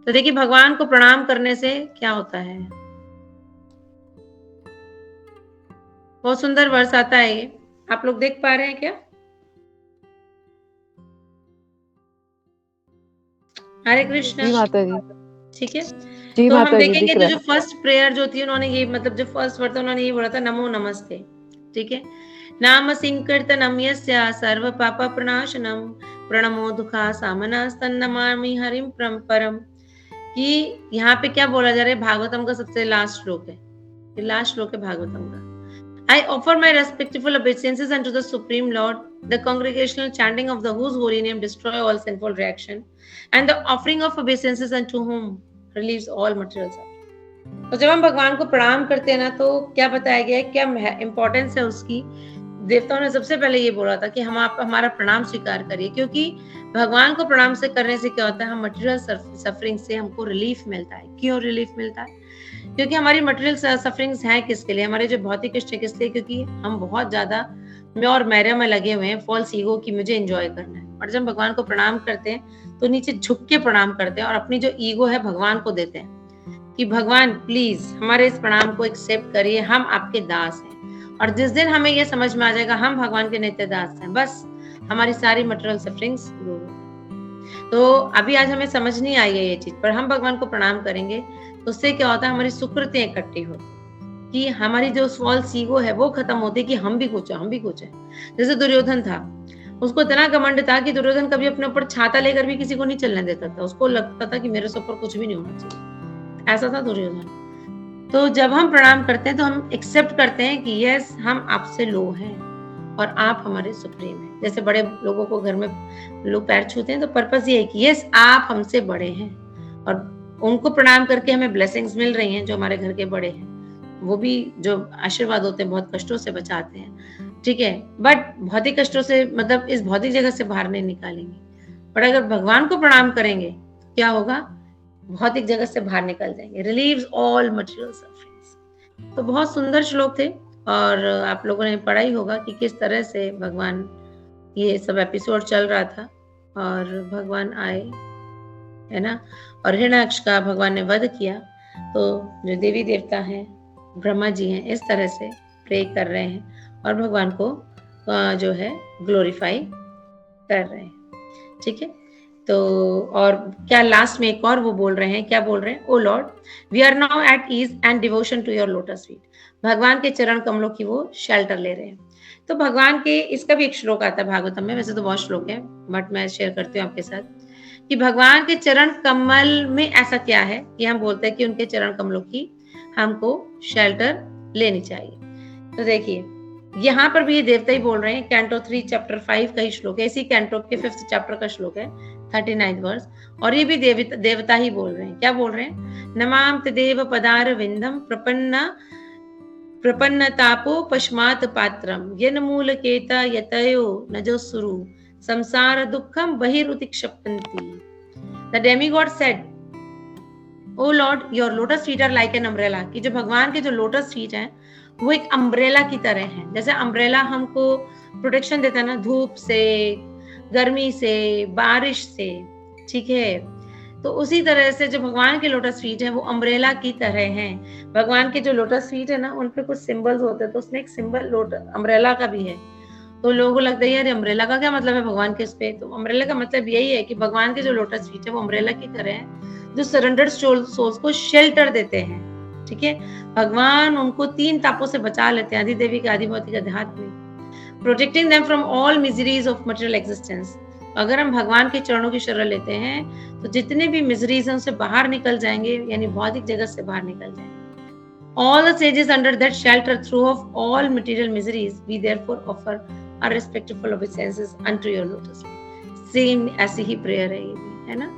तो देखिए, भगवान को प्रणाम करने से क्या होता है। बहुत सुंदर वर्ष आता है, ये आप लोग देख पा रहे हैं क्या? हरे कृष्ण। माता जी, ठीक है। जी तो हम माता जी, देखेंगे दिख तो रहा जो फर्स्ट प्रेयर जो थी, उन्होंने ये, मतलब जो फर्स्ट वर्ड था उन्होंने ये बोला था, नमो नमस्ते, ठीक है। नाम संकीर्तनम यस्य सर्व पाप प्रणाशनम प्रणमो दुखा सामनास्तन्नमामि हरिम परम। कि यहाँ पे क्या बोला जा रहा है, भागवतम का सबसे लास्ट श्लोक है, ये लास्ट श्लोक है भागवतम का। I offer my respectful obeisances unto the Supreme Lord the congregational chanting of the whose holy name destroy all sinful reaction, and the offering of obeisances unto whom relieves all material suffering. तो जब हम भगवान को प्रणाम करते हैं ना, तो क्या बताया गया है, क्या इंपॉर्टेंस है उसकी। देवताओं ने सबसे पहले ये बोला था कि हम आप हमारा प्रणाम स्वीकार करिए, क्योंकि भगवान को प्रणाम से करने से क्या होता है, हम मटेरियल सफरिंग से हमको रिलीफ मिलता है। क्यों रिलीफ मिलता है? क्योंकि हमारी मटेरियल सफरिंग्स हैं किसके लिए, हमारे जो भौतिक कष्ट है किस लिए, क्योंकि हम बहुत ज्यादा मैं और मैरिया में लगे हुए हैं फॉल्स ईगो की मुझे एंजॉय करना है। और जब भगवान को प्रणाम करते हैं तो नीचे झुक के प्रणाम करते हैं और अपनी जो ईगो है भगवान को देते हैं कि भगवान प्लीज हमारे इस प्रणाम को एक्सेप्ट करिए, हम आपके दास हैं। और जिस दिन हमें ये समझ में आ जाएगा हम भगवान के नित्य दास हैं, बस हमारी सारी मटेरियल सफरिंग्स दूर हो। तो अभी आज हमें समझ नहीं आई है ये चीज, पर हम भगवान को प्रणाम करेंगे तो उससे क्या होता है, हमारी सुकृतें इकट्ठी होती कि हमारी जो फॉल्स ईगो है वो खत्म होती कि हम भी कुछ है। जैसे दुर्योधन था, उसको इतना घमंड था कि दुर्योधन कभी अपने ऊपर छाता लेकर भी किसी को नहीं चलने देता था। उसको लगता था कि मेरे से ऊपर कुछ भी नहीं होना चाहिए, ऐसा था दुर्योधन। तो जब हम प्रणाम करते हैं तो हम एक्सेप्ट करते हैं कि यस हम आपसे लो हैं और आप हमारे सुप्रीम हैं। जैसे बड़े लोगों को घर में लोग पैर छूते हैं तो पर्पस ये है कि यस आप हमसे बड़े हैं, और उनको प्रणाम करके हमें ब्लेसिंग्स मिल रही हैं जो हमारे घर के बड़े हैं। वो भी जो आशीर्वाद होते हैं बहुत कष्टों से बचाते हैं, ठीक है, बट भौतिक कष्टों से मतलब इस भौतिक जगह से बाहर नहीं निकालेंगे। पर अगर भगवान को प्रणाम करेंगे क्या होगा, भौतिक जगत से बाहर निकल जाएंगे। Relieves all material sufferings. तो बहुत सुंदर श्लोक थे और आप लोगों ने पढ़ा ही होगा कि किस तरह से भगवान, ये सब एपिसोड चल रहा था और भगवान आए, है ना, और हिरण्याक्ष का भगवान ने वध किया। तो जो देवी देवता हैं, ब्रह्मा जी हैं, इस तरह से प्रे कर रहे हैं और भगवान को जो है ग्लोरीफाई कर रहे हैं, ठीक है। तो और क्या लास्ट में एक और वो बोल रहे हैं, क्या बोल रहे हैं, O lord we are now at ease and devotion to your lotus feet. भगवान के चरण कमलों की वो शेल्टर ले रहे हैं। तो भगवान के, इसका भी एक श्लोक आता है भागवतम में, वैसे तो बहुत श्लोक है बट मैं शेयर करती हूँ आपके साथ कि भगवान के चरण कमल में ऐसा क्या है कि हम बोलते हैं कि उनके चरण कमलों की हमको शेल्टर लेनी चाहिए। तो देखिए यहाँ पर भी ये देवता ही बोल रहे हैं, कैंटो 3 चैप्टर 5 का ही श्लोक है, इसी कैंटो के 5th चैप्टर का श्लोक है, 39th वर्स, और ये भी देवता ही बोल रहे हैं। क्या बोल रहे हैं, नमाम तदेव पदार विंदम प्रपन्नतापो पश्मात पात्रम येन मूलकेता यतयो नजोसुरु संसार दुखम बहिरुतिक्षपन्ति। The demigod said, O lord your lotus feet are like an umbrella, कि जो भगवान के जो लोटस फीट हैं वो एक अम्ब्रेला की तरह है। जैसे अम्ब्रेला हमको प्रोटेक्शन देता है ना, धूप से, गर्मी से, बारिश से, ठीक है, तो उसी तरह से जो भगवान के लोटस फीट है वो अम्ब्रेला की तरह हैं। भगवान के जो लोटस फीट है ना उन पे कुछ सिंबल्स होते हैं, तो उसमें एक सिंबल अम्ब्रेला का भी है। तो लोगों को लगता है यार अम्ब्रेला का क्या मतलब है भगवान के उस पे, तो अम्ब्रेला का मतलब यही है कि भगवान के जो लोटस फीट है वो अम्ब्रेला की तरह है जो सरेंडर्ड सोल्स को शेल्टर देते हैं, ठीक है। भगवान उनको 3 तापों से बचा लेते हैं, आदिदेवी के, आदिभौतिक, आध्यात्मिक, protecting them from all miseries of material existence. अगर हम भगवान के चरणों की शरण लेते हैं तो जितने भी मिजरीज हैं उनसे बाहर निकल जाएंगे, यानी भौतिक जगत से बाहर निकल जाएंगे। All the sages under that shelter through of all material miseries, we therefore offer our respectful obeisances unto your lotus feet। Same ऐसी ही प्रेयर है ये भी, है ना।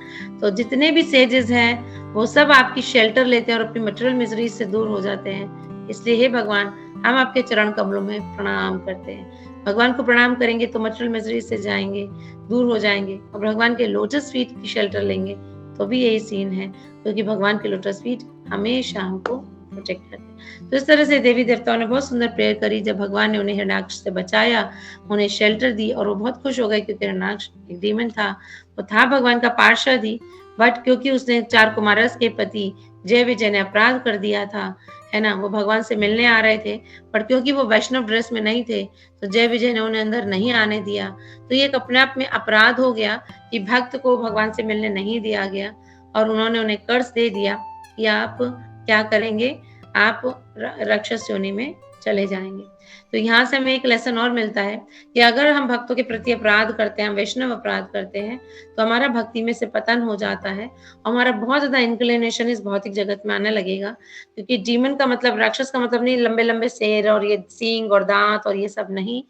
तो जितने भी सेजेस हैं वो सब आपकी शेल्टर लेते हैं और अपनी मटेरियल मिजरीज से दूर हो जाते हैं। इसलिए हे भगवान, हम आपके चरण कमलों में प्रणाम करते हैं। भगवान को प्रणाम करेंगे तो मटेरियल मिजरीज से जाएंगे, दूर हो जाएंगे, और भगवान के लोटस फीट की शेल्टर लेंगे तो भी यही सीन है, क्योंकि भगवान के लोटस फीट हमेशा हमको प्रोटेक्ट करते हैं। तो इस तरह से देवी देवताओं ने बहुत सुंदर प्रेयर करी। जब भगवान ने उन्हें हिरण्याक्ष से बचाया, उन्हें शेल्टर दी, और वो बहुत खुश हो गए क्योंकि हिरण्याक्ष एक डीमन था, वो था भगवान का पार्षद ही, बट क्योंकि उसने 4 कुमारस के पति जय विजय ने अपराध कर दिया था, है ना, वो भगवान से मिलने आ रहे थे, पर क्योंकि वो वैष्णव ड्रेस में नहीं थे तो जय विजय ने उन्हें अंदर नहीं आने दिया। तो ये एक अपने आप में अपराध हो गया कि भक्त को भगवान से मिलने नहीं दिया गया, और उन्होंने उन्हें कर्ज दे दिया कि आप क्या करेंगे, आप राक्षस योनि में चले जाएंगे। तो यहाँ से हमें एक लेसन और मिलता है कि अगर हम भक्तों के प्रति अपराध करते हैं, वैष्णव अपराध करते हैं, तो हमारा भक्ति में से पतन हो जाता है, हमारा बहुत ज्यादा इंक्लिनेशन इस भौतिक जगत में आने लगेगा। क्योंकि डीमन का मतलब, राक्षस का मतलब नहीं लंबे लंबे शेर और ये सींग और दांत और ये सब नहीं।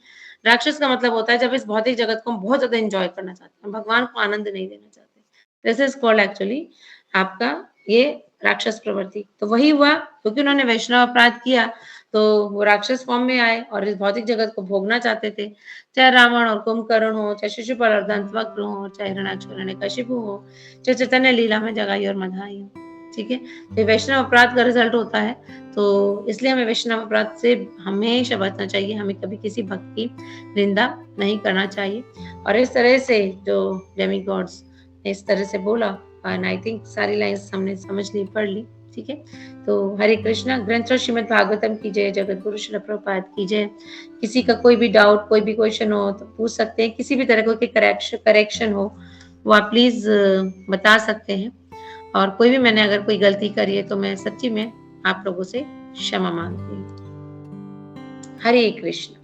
राक्षस का मतलब होता है जब इस भौतिक जगत को हम बहुत ज्यादा एंजॉय करना चाहते हैं, भगवान को आनंद नहीं देना चाहते। दिस इज कॉल्ड एक्चुअली आपका ये राक्षस प्रवृत्ति। तो वही हुआ, क्योंकि उन्होंने वैष्णव अपराध किया तो वो राक्षस फॉर्म में आए और इस भौतिक जगत को भोगना चाहते थे। चाहे रावण और कुंभकर्ण हो, चाहे शिशुपाल और दंतवक्र हो, चाहे हिरण्याक्ष और हिरण्यकशिपु हो, चाहे चैतन्य लीला में जगाई और मधाई हो। ठीक है, तो वैष्णव अपराध का रिजल्ट होता है। तो इसलिए हमें वैष्णव अपराध से हमेशा बचना चाहिए, हमें कभी किसी भक्त की निंदा नहीं करना चाहिए। और इस तरह से जो डेमी गॉड्स ने इस तरह से बोला, एंड आई थिंक सारी लाइन्स हमने समझ ली, पढ़ ली। ठीक है, तो हरे कृष्णा। ग्रंथ श्रीमद् भागवतम की जय, जगत गुरु श्रील प्रभुपाद की जय। किसी का कोई भी डाउट, कोई भी क्वेश्चन हो तो पूछ सकते हैं, किसी भी तरह कोई करेक्शन हो वो आप प्लीज बता सकते हैं। और कोई भी मैंने अगर कोई गलती करी है तो मैं सच्ची में आप लोगों से क्षमा मांगती हूँ। हरे कृष्ण।